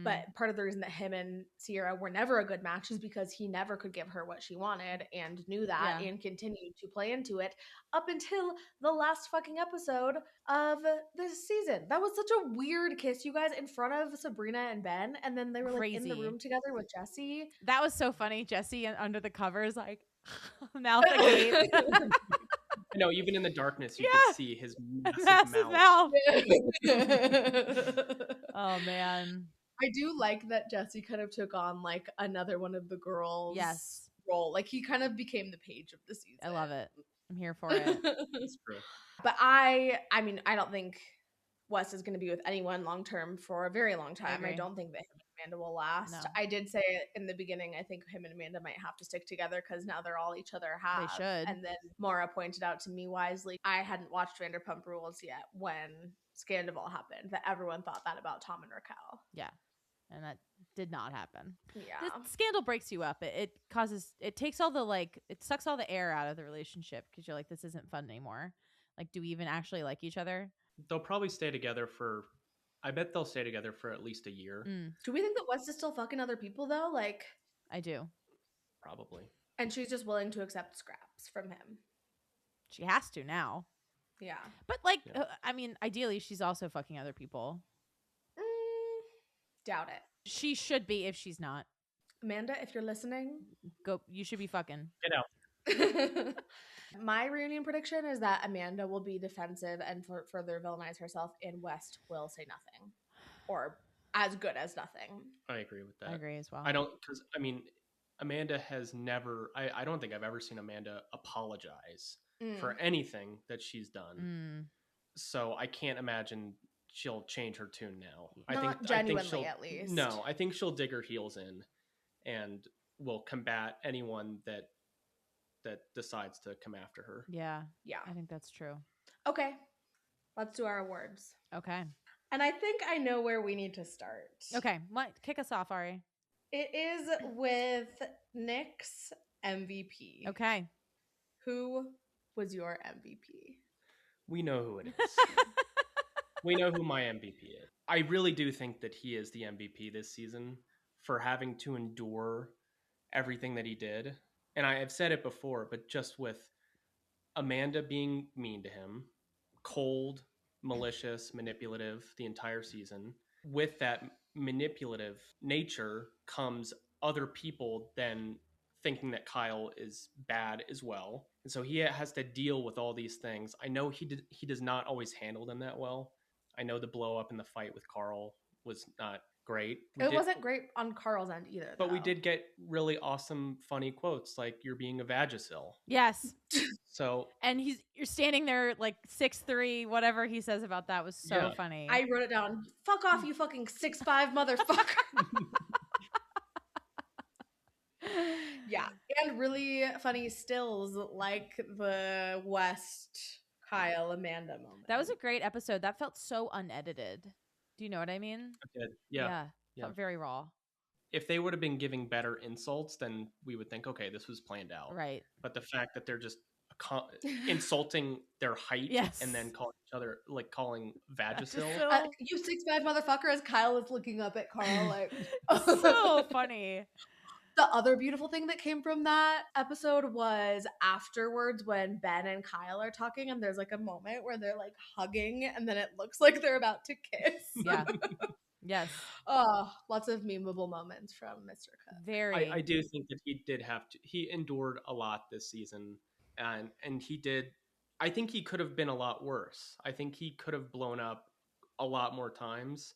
But part of the reason that him and Sierra were never a good match is because he never could give her what she wanted and knew that and continued to play into it up until the last fucking episode of this season. That was such a weird kiss, you guys, in front of Sabrina and Ben. And then they were like in the room together with Jesse. That was so funny. Jesse under the covers, like, mouth agape. No, even in the darkness, you could see his massive mouth. Oh, man. I do like that Jesse kind of took on like another one of the girls' role. Like, he kind of became the Paige of the season. I love it. I'm here for it. It's true. But I mean, I don't think Wes is going to be with anyone long term for a very long time. I don't think that him and Amanda will last. No. I did say in the beginning, I think him and Amanda might have to stick together because now they're all each other half. They should. And then Maura pointed out to me wisely, I hadn't watched Vanderpump Rules yet when Scandival happened, that everyone thought that about Tom and Raquel. Yeah. And that did not happen. Yeah. The scandal breaks you up. It takes all the it sucks all the air out of the relationship because you're like, this isn't fun anymore. Like, do we even actually like each other? They'll probably stay together for. I bet they'll stay together for at least a year. Do we think that West is still fucking other people though? Like, I do. Probably. and she's just willing to accept scraps from him. She has to now. Yeah. But like, Yeah. I mean, ideally, she's also fucking other people. Doubt it. She should be if she's not. Amanda, if you're listening, Go. You should be fucking. Get out. my reunion prediction is that Amanda will be defensive and further villainize herself, and West will say nothing, or as good as nothing. I agree with that. I agree as well. I don't, because I mean, Amanda has never. I don't think I've ever seen Amanda apologize for anything that she's done. So I can't imagine she'll change her tune now. Not genuinely, at least. No, I think she'll dig her heels in and will combat anyone that decides to come after her. Yeah. Yeah. I think that's true. Okay, let's do our awards. Okay. And I think I know where we need to start. Okay. What? Kick us off, Ari. It is with Nick's MVP. Okay. Who was your MVP? We know who it is. We know who my MVP is. I really do think that he is the MVP this season for having to endure everything that he did. And I have said it before, but just with Amanda being mean to him, cold, malicious, manipulative the entire season. With that manipulative nature comes other people then thinking that Kyle is bad as well. And so he has to deal with all these things. I know he does not always handle them that well. I know the blow up in the fight with Carl was not great. It wasn't great on Carl's end either. But we though. did get really awesome, funny quotes like "You're being a Vagisil." Yes. So And you're standing there like 6'3", whatever he says about that was so funny. I wrote it down. Fuck off, you fucking 6'5" motherfucker. Yeah, and really funny stills like the West Kyle Amanda moment. That was a great episode. That felt so unedited. Do you know what I mean? yeah. Felt very raw. If they would have been giving better insults, then we would think, okay, this was planned out. Right. But the fact that they're just insulting their height and then calling each other, like calling Vagisil. You 6'5" motherfucker, as Kyle is looking up at Carl like so funny. The other beautiful thing that came from that episode was afterwards when Ben and Kyle are talking and there's like a moment where they're like hugging and then it looks like they're about to kiss. Yeah. Yes. Oh, lots of memeable moments from Mr. Cooke. Very. I do think that he did have to. He endured a lot this season, and he did. I think he could have been a lot worse. I think he could have blown up a lot more times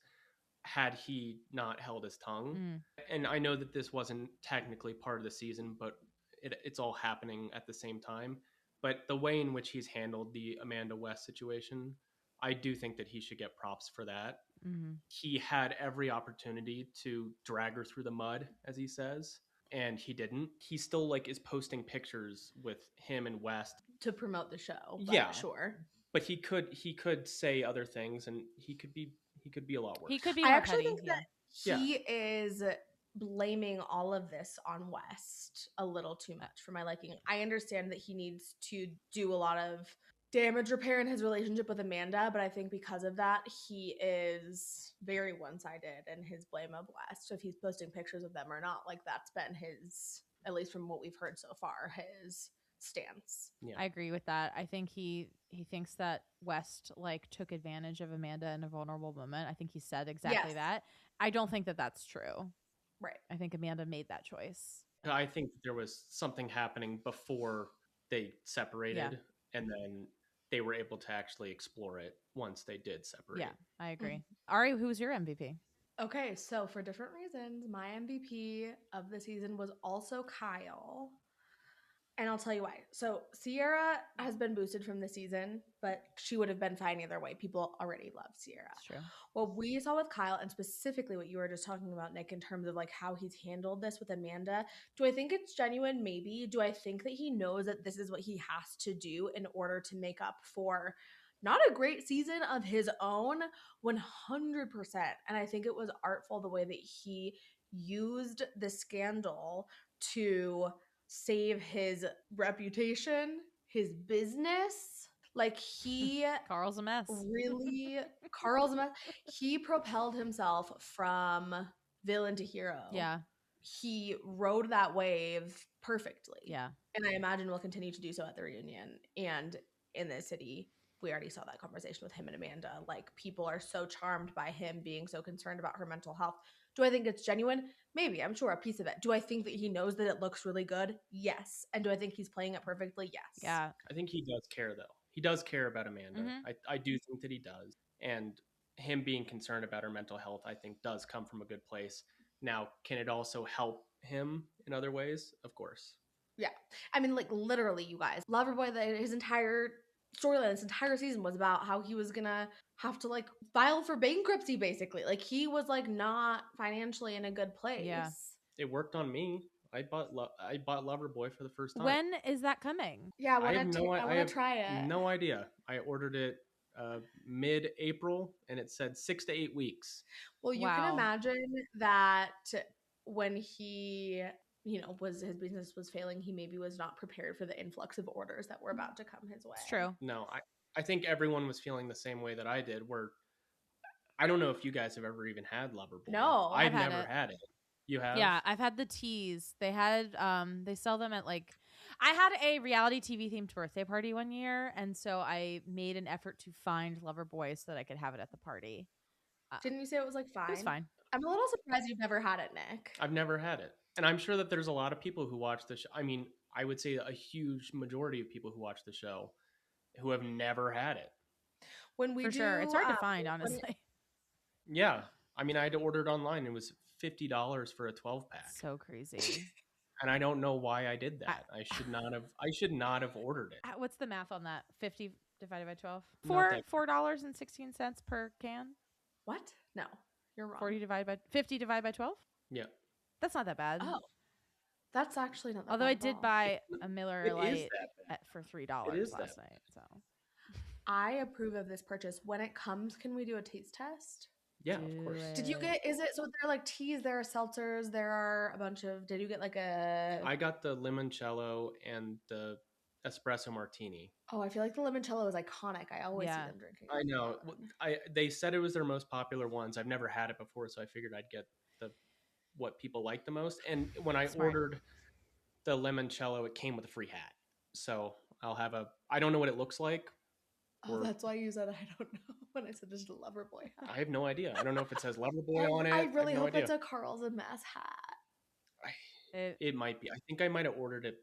had he not held his tongue. And I know that this wasn't technically part of the season, but it's all happening at the same time. But the way in which he's handled the Amanda West situation, I do think that he should get props for that. He had every opportunity to drag her through the mud, as he says, and he didn't. He still like is posting pictures with him and West to promote the show. Yeah, sure. But he could say other things, and he could be a lot worse. He could be. I actually petty, think that he is blaming all of this on West a little too much for my liking. I understand that he needs to do a lot of damage repair in his relationship with Amanda, but I think because of that, he is very one-sided in his blame of West. If he's posting pictures of them or not, like that's been his, at least from what we've heard so far, his stance. Yeah. I agree with that. I think he thinks that West like took advantage of Amanda in a vulnerable moment. I think he said exactly that. I don't think that that's true. Right. I think Amanda made that choice. I think there was something happening before they separated, and then they were able to actually explore it once they did separate. Yeah, I agree. Ari, who's your MVP? Okay, so for different reasons, my MVP of the season was also Kyle. And I'll tell you why. So Sierra has been boosted from the season, but she would have been fine either way. People already love Sierra. That's true. What we saw with Kyle, and specifically what you were just talking about, Nick, in terms of like how he's handled this with Amanda, do I think it's genuine? Maybe. Do I think that he knows that this is what he has to do in order to make up for not a great season of his own? 100%. And I think it was artful the way that he used the scandal to save his reputation, his business. Like he Carl's a mess. really, Carl's a mess. He propelled himself from villain to hero. Yeah. He rode that wave perfectly. Yeah. And I imagine will continue to do so at the reunion and in the city. We already saw that conversation with him and Amanda. Like, people are so charmed by him being so concerned about her mental health. Do I think it's genuine? Maybe. I'm sure a piece of it. Do I think that he knows that it looks really good? Yes. And do I think he's playing it perfectly? Yes. Yeah. I think he does care, though. He does care about Amanda. Mhm. I do think that he does. And him being concerned about her mental health, I think, does come from a good place. Now, can it also help him in other ways? Of course. Yeah. I mean, like, literally, you guys. Loverboy, his entire storyline, this entire season was about how he was gonna have to, like, file for bankruptcy, basically. Like, he was, like, not financially in a good place. Yeah. It worked on me. I bought Loverboy for the first time. When is that coming? Yeah, I I have want no, I to have try it. no idea. I ordered it mid-April, and it said 6 to 8 weeks. Well, you Wow. can imagine that when he, you know, his business was failing, he maybe was not prepared for the influx of orders that were about to come his way. It's true. No, I think everyone was feeling the same way that I did, where I don't know if you guys have ever even had Loverboy. No, I've had never it. had it. You have? Yeah, I've had the teas. They had they sell them at, like, I had a reality TV themed birthday party one year, and so I made an effort to find Loverboy so that I could have it at the party. Didn't you say it was, like, fine? It was fine. I'm a little surprised you've never had it, Nick. I've never had it. And I'm sure that there's a lot of people who watch the show. I mean, I would say a huge majority of people who watch the show who have never had it. When we For sure. It's hard to find, when- honestly. Yeah. I mean, I had to order it online. It was $50 for a 12-pack. So crazy. And I don't know why I did that. I should not have ordered it. What's the math on that? 50 divided by 12? Not that- $4.16 per can. What? No, you're wrong. 50 divided by 12? Yeah. That's not that bad. Oh, that's actually not that Although bad I at did all. buy a Miller It is Lite that bad. for $3 It is last that night. So I approve of this purchase. When it comes, can we do a taste test? Yeah, Do of course. it. Did you get, is it, so there are like teas, there are seltzers, there are a bunch of, did you get like a, I got the limoncello and the espresso martini. oh, I feel like the limoncello is iconic. I always Yeah. see them drinking. I know. They said it was their most popular ones. I've never had it before, so I figured I'd get what people like the most. And when I Smart. ordered the limoncello, it came with a free hat. So I'll have I don't know what it looks like. Oh, or- that's why you said I don't know when I said just a Loverboy hat. I have no idea. I don't know if it says Loverboy on it. I really have no hope idea. it's a Carl's a Mess hat. It might be. I think I might have ordered it.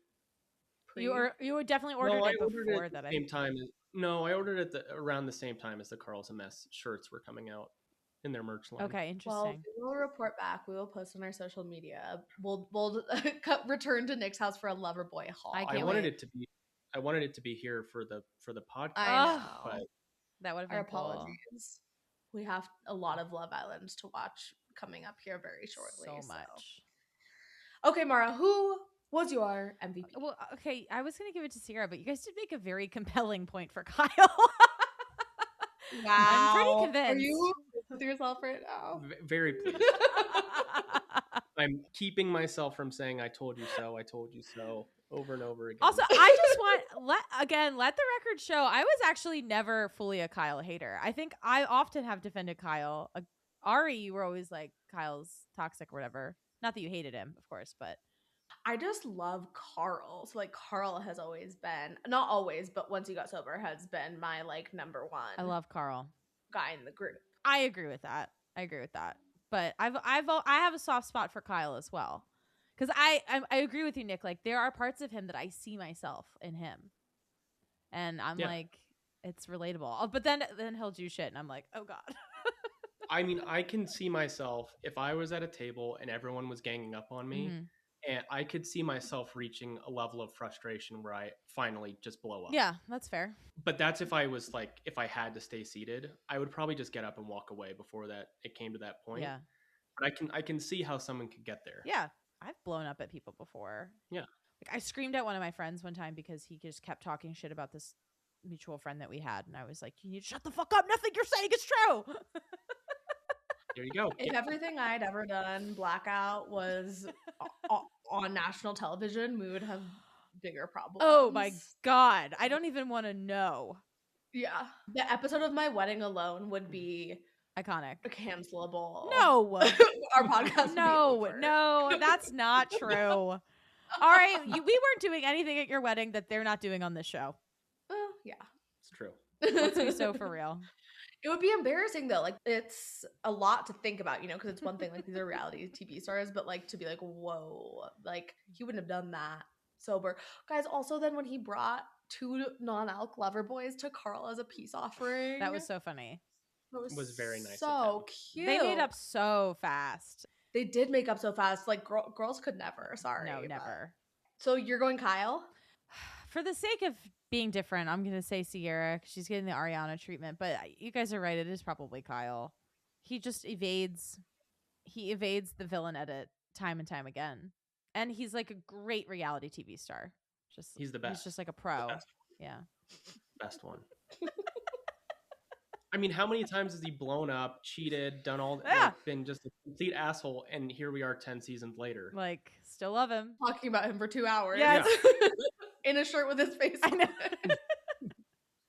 You would definitely ordered I it ordered before at that. the same time. No, I ordered it around the same time as the Carl's a Mess shirts were coming out in their merch line. Okay, Well, interesting. we will report back. We will post on our social media. We'll return to Nick's house for a Loverboy haul. I I can't wanted wait. it to be here for the podcast. I know. but That would have Our been cool. apologies. We have a lot of Love Island to watch coming up here very shortly. So much. Okay, Mara, who was your MVP? Well, okay, I was going to give it to Sierra, but you guys did make a very compelling point for Kyle. I'm pretty convinced. Are you with yourself right now? very pleased. I'm keeping myself from saying "I told you so." I told you so over and over again. Also, I just want let the record show I was actually never fully a Kyle hater. I think I often have defended Kyle. Ari, you were always like Kyle's toxic or whatever. Not that you hated him, of course, but I just love Carl. So like Carl has always been, not always, but once he got sober has been my like number one. I love Carl. Guy in the group. I agree with that. But I have a soft spot for Kyle as well. Because I agree with you, Nick. Like, there are parts of him that I see myself in him. And I'm like, it's relatable. But then he'll do shit, and I'm like, oh, God. I mean, I can see myself if I was at a table and everyone was ganging up on me, and I could see myself reaching a level of frustration where I finally just blow up. Yeah, that's fair. But that's if I was like, if I had to stay seated, I would probably just get up and walk away before that it came to that point. Yeah. But I can see how someone could get there. Yeah. I've blown up at people before. Yeah. Like, I screamed at one of my friends one time because he just kept talking shit about this mutual friend that we had. And I was like, you need to shut the fuck up. Nothing you're saying is true. There you go. If everything I'd ever done blackout was on national television, we would have bigger problems. Oh my God. I don't even want to know. Yeah. The episode of my wedding alone would be Iconic. cancelable. No. Our podcast would be over. No, that's not true. All right, we weren't doing anything at your wedding that they're not doing on this show. Well, yeah. It's true. Let's be so for real. It would be embarrassing though. Like it's a lot to think about, you know, because it's one thing like these are reality TV stars, but like to be like, whoa, like he wouldn't have done that sober. Guys, also then when he brought 2 non-alc lover boys to Carl as a peace offering. That was so funny. It was very nice of So him. cute. They made up so fast. They did make up so fast. Like girls could never. Sorry. No, but- never. So you're going Kyle? For the sake of being different, I'm going to say Sierra 'cause she's getting the Ariana treatment. But you guys are right. It is probably Kyle. He just evades the villain edit time and time again. And he's like a great reality TV star. He's the best. He's just like a pro. Best. Yeah. Best one. I mean, how many times has he blown up, cheated, done all, been just a complete asshole, and here we are 10 seasons later. Like, still love him. Talking about him for 2 hours. Yes. In a shirt with his face on it.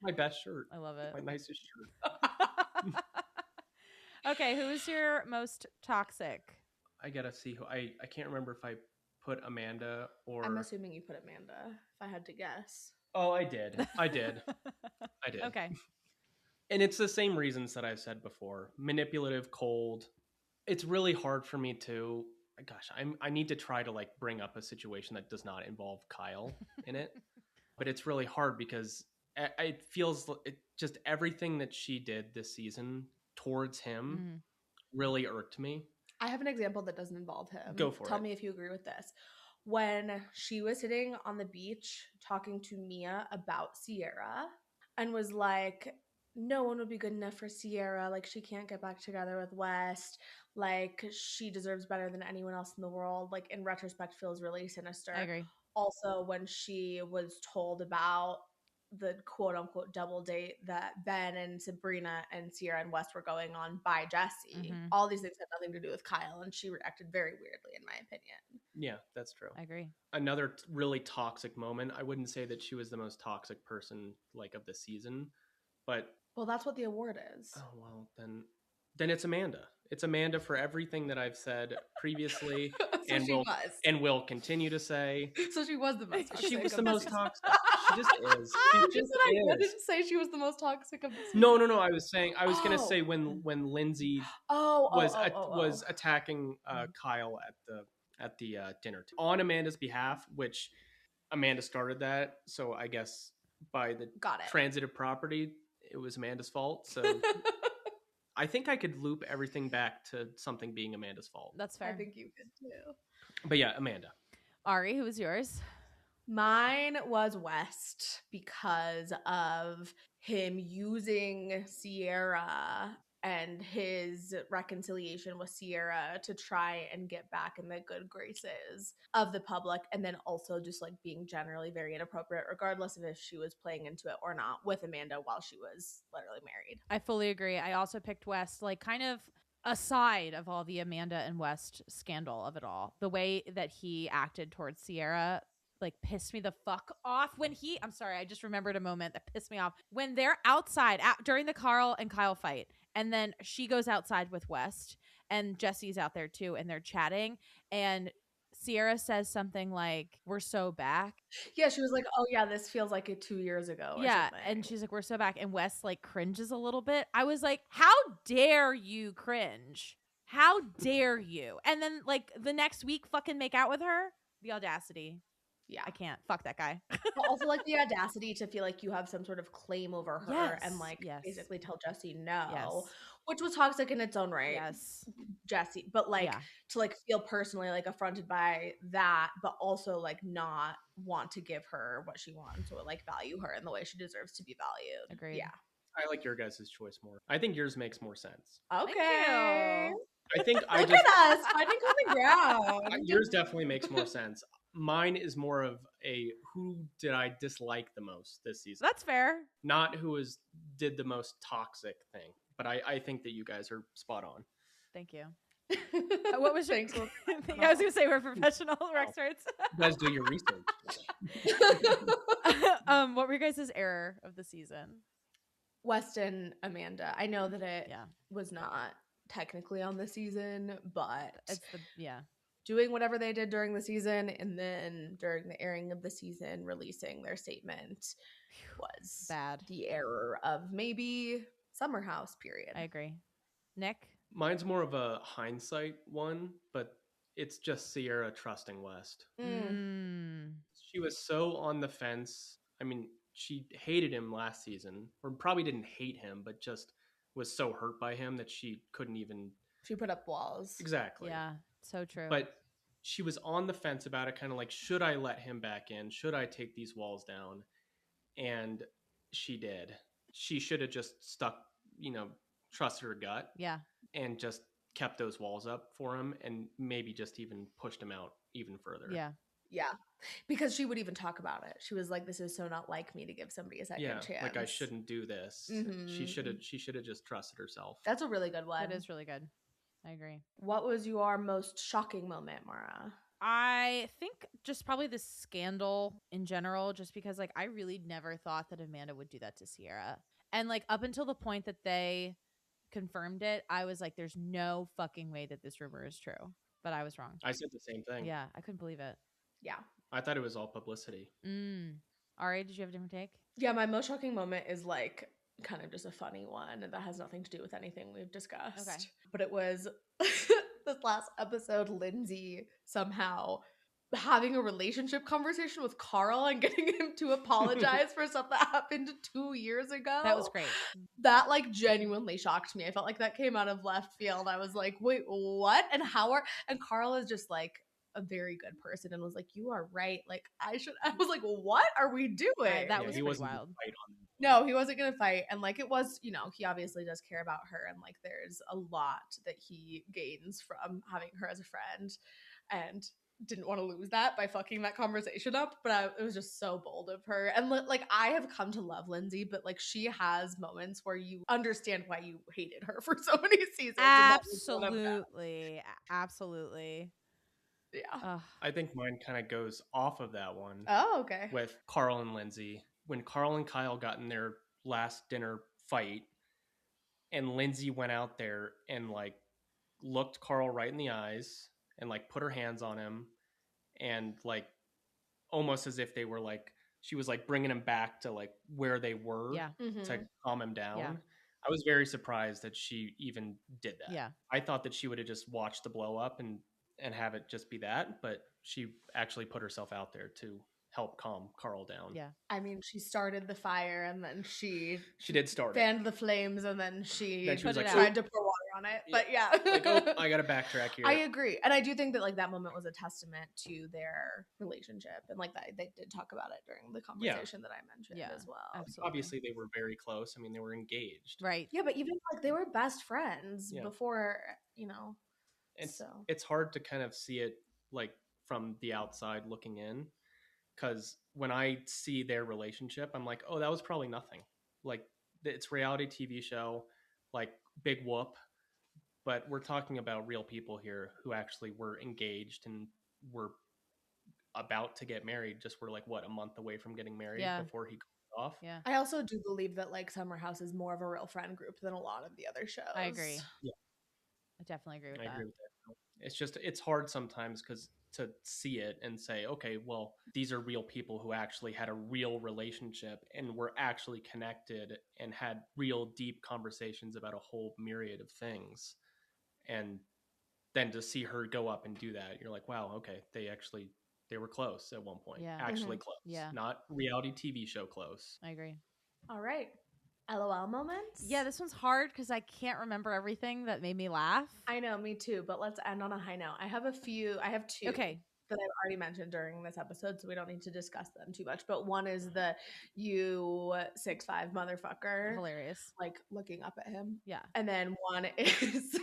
My best shirt. I love it. My nicest shirt. Okay, who is your most toxic? I gotta see who. I can't remember if I put Amanda or. I'm assuming you put Amanda, if I had to guess. Oh, I did. I did. Okay. And it's the same reasons that I've said before. Manipulative, cold. It's really hard for me to. Gosh, I need to try to like bring up a situation that does not involve Kyle in it, but it's really hard because it feels just everything that she did this season towards him really irked me. I have an example that doesn't involve him. Go for it. Tell me if you agree with this. When she was sitting on the beach talking to Mia about Sierra and was like, no one would be good enough for Sierra. Like, she can't get back together with West. Like, she deserves better than anyone else in the world. Like, in retrospect, feels really sinister. I agree. Also, when she was told about the quote-unquote double date that Ben and Sabrina and Sierra and West were going on by Jesse, all these things had nothing to do with Kyle, and she reacted very weirdly, in my opinion. Yeah, that's true. I agree. Another really toxic moment. I wouldn't say that she was the most toxic person like of the season, but well, that's what the award is. Oh well, then it's Amanda. It's Amanda for everything that I've said previously, So and will continue to say. So she was the most toxic. She was the most toxic. She just is. She just is. I didn't say she was the most toxic of the season. No. I was gonna say when Lindsay was attacking Kyle at the dinner on Amanda's behalf, which Amanda started that. So I guess by the transitive property, it was Amanda's fault. So I think I could loop everything back to something being Amanda's fault. That's fair. I think you could too. But yeah, Amanda. Ari, who was yours? Mine was West because of him using Sierra and his reconciliation with Sierra to try and get back in the good graces of the public, and then also just like being generally very inappropriate regardless of if she was playing into it or not with Amanda while she was literally married. I fully agree. I also picked West, like kind of aside of all the Amanda and West scandal of it all. The way that he acted towards Sierra like pissed me the fuck off when I'm sorry, I just remembered a moment that pissed me off when they're outside during the Carl and Kyle fight. And then she goes outside with West and Jesse's out there too. And they're chatting and Sierra says something like, we're so back. Yeah. She was like, oh yeah, this feels like it 2 years ago. Yeah. And she's like, we're so back. And West like cringes a little bit. I was like, how dare you cringe? How dare you? And then like the next week fucking make out with her. The audacity. Yeah, I can't. Fuck that guy. But also like the audacity to feel like you have some sort of claim over her and like basically tell Jesse no, which was toxic in its own right. Yes, Jesse, but like to like feel personally like affronted by that, but also like not want to give her what she wants or like value her in the way she deserves to be valued. Agreed. Yeah, I like your guys' choice more. I think yours makes more sense. Okay. I think Look at us fighting common ground. Yours definitely makes more sense. Mine is more of a who did I dislike the most this season. That's fair. Not who did the most toxic thing. But I think that you guys are spot on. Thank you. What was your I was going to say we're professional experts. You guys do your research. What were your guys' error of the season? West and Amanda. I know that it Yeah. was not technically on the season, but It's the doing whatever they did during the season and then during the airing of the season releasing their statement was bad. the error of maybe Summer House, period. I agree. Nick? Mine's more of a hindsight one, but it's just Sierra trusting West. She was so on the fence. I mean, she hated him last season, or probably didn't hate him, but just was so hurt by him that she couldn't even. She put up walls. Exactly. Yeah, so true. But she was on the fence about it, kind of like, should I let him back in? Should I take these walls down? And she did. She should have just stuck, trusted her gut. Yeah. And just kept those walls up for him and maybe just even pushed him out even further. Yeah. Yeah. Because she would even talk about it. She was like, this is so not like me to give somebody a second chance. Like I shouldn't do this. Mhm. She should have just trusted herself. That's a really good one. That is really good. I agree. What was your most shocking moment, Maura? I think just probably the scandal in general, just because like I really never thought that Amanda would do that to Sierra. And like up until the point that they confirmed it, I was like, there's no fucking way that this rumor is true. But I was wrong. I said the same thing. Yeah, I couldn't believe it. Yeah. I thought it was all publicity. Ari, did you have a different take? Yeah, my most shocking moment is like kind of just a funny one and that has nothing to do with anything we've discussed. Okay. But it was this last episode, Lindsay somehow having a relationship conversation with Carl and getting him to apologize for stuff that happened 2 years ago. That was great. That like genuinely shocked me. I felt like that came out of left field. I was like, wait, what? And and Carl is just like a very good person and was like, you are right. Like I was like, what are we doing? That was pretty wild. No, he wasn't going to fight. And like, it was, he obviously does care about her. And like, there's a lot that he gains from having her as a friend and didn't want to lose that by fucking that conversation up. But it was just so bold of her. And like, I have come to love Lindsay, but like, she has moments where you understand why you hated her for so many seasons. Absolutely. Absolutely. Yeah. I think mine kind of goes off of that one. Oh, okay. With Carl and Lindsay. When Carl and Kyle got in their last dinner fight and Lindsay went out there and like looked Carl right in the eyes and like put her hands on him and like almost as if they were like, she was like bringing him back to like where they were to calm him down. Yeah. I was very surprised that she even did that. Yeah. I thought that she would have just watched the blow up and have it just be that, but she actually put herself out there to help calm Carl down. Yeah. I mean, she started the fire and then she did start fanned the flames and then she was like, tried to pour water on it. But yeah. Like, oh, I got to backtrack here. I agree. And I do think that like that moment was a testament to their relationship. And like that they did talk about it during the conversation that I mentioned as well. Absolutely. Obviously they were very close. I mean, they were engaged. Right. Yeah, but even like they were best friends before, It's hard to kind of see it like from the outside looking in. Because when I see their relationship, I'm like, oh, that was probably nothing. Like, it's reality TV show, like, big whoop. But we're talking about real people here who actually were engaged and were about to get married. Just were like, what, a month away from getting married before he got off? Yeah. I also do believe that, like, Summer House is more of a real friend group than a lot of the other shows. I agree. Yeah. I definitely agree with that. I agree with that. It's just, it's hard sometimes because to see it and say, okay, well, these are real people who actually had a real relationship and were actually connected and had real deep conversations about a whole myriad of things. And then to see her go up and do that, you're like, wow, okay, they were close at one point. Yeah. Actually close. Yeah. Not reality TV show close. I agree. All right. LOL moments? Yeah, this one's hard because I can't remember everything that made me laugh. I know, me too, but let's end on a high note. I have two that I've already mentioned during this episode, so we don't need to discuss them too much. But one is the you 6'5" motherfucker. Hilarious. Like looking up at him. Yeah. And then one is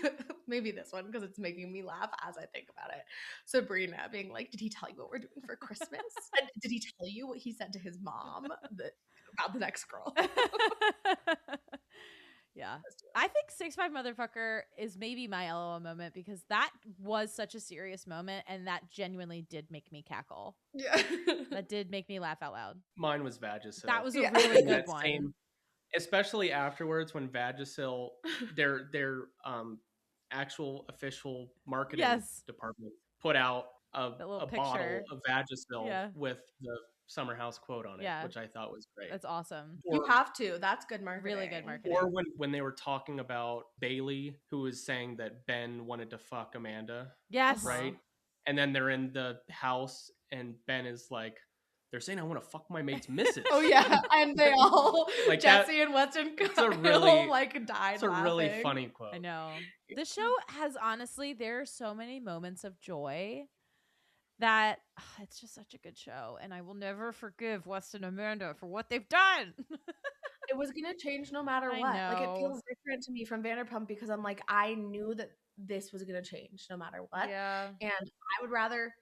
maybe this one because it's making me laugh as I think about it. Sabrina being like, did he tell you what we're doing for Christmas? And did he tell you what he said to his mom about the next girl? Yeah. I think 6'5" motherfucker is maybe my LOL moment because that was such a serious moment and that genuinely did make me cackle. Yeah. That did make me laugh out loud. Mine was Vagisil. That was a really good one. especially afterwards when Vagisil, their actual official marketing department put out a little bottle picture. of Vagisil Yeah. with the Summer House quote on it, Yeah. which I thought was great. That's awesome. You have to. That's good marketing. Really good marketing. Or when they were talking about Bailey, who was saying that Ben wanted to fuck Amanda. Yes. Right? And then they're in the house and Ben is like, they're saying I want to fuck my mate's missus. Oh yeah, and they all like Jesse and Weston Kyle died. It's a really funny quote. I know. The show has honestly, there are so many moments of joy that it's just such a good show, and I will never forgive Weston and Amanda for what they've done. It was gonna change no matter what. Like it feels different to me from Vanderpump because I'm like, I knew that this was gonna change no matter what. Yeah. And I would rather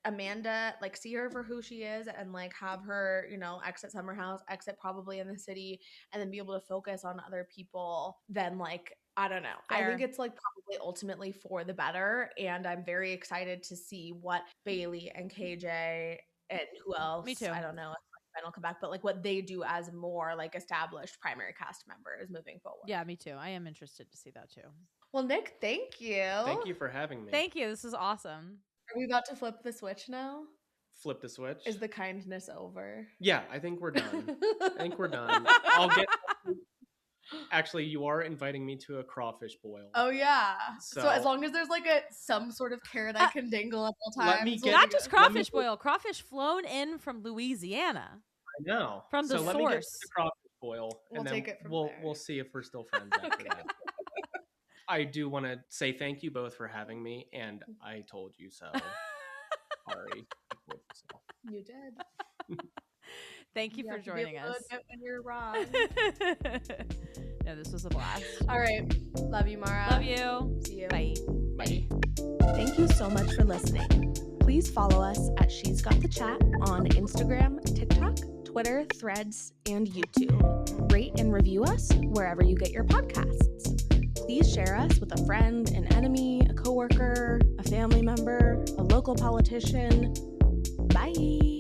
Amanda, like, see her for who she is and like have her, you know, exit Summer House, exit probably in the city, and then be able to focus on other people than like, I don't know. Fair. I think it's like probably ultimately for the better. And I'm very excited to see what Bailey and KJ and who else. Me too. I don't know if Ben will come back, but like what they do as more like established primary cast members moving forward. Yeah, me too. I am interested to see that too. Well, Nick, thank you. Thank you for having me. Thank you. This is awesome. Are we about to flip the switch now? Flip the switch? Is the kindness over? Yeah, I think we're done. I'll get... Actually, you are inviting me to a crawfish boil. Oh yeah. So as long as there's like some sort of carrot I can dangle at all times. Not just crawfish boil. Crawfish flown in from Louisiana. I know. From the source. Let me get to the crawfish boil, We'll and then take it from there. we'll see if we're still friends after that. I do want to say thank you both for having me, and I told you so. Ari. You did. Thank you for joining us. When you're wrong. No, this was a blast. All right. Love you, Mara. Love you. See you. Bye. Bye. Thank you so much for listening. Please follow us at She's Got the Chat on Instagram, TikTok, Twitter, Threads, and YouTube. Rate and review us wherever you get your podcasts. Please share us with a friend, an enemy, a coworker, a family member, a local politician. Bye.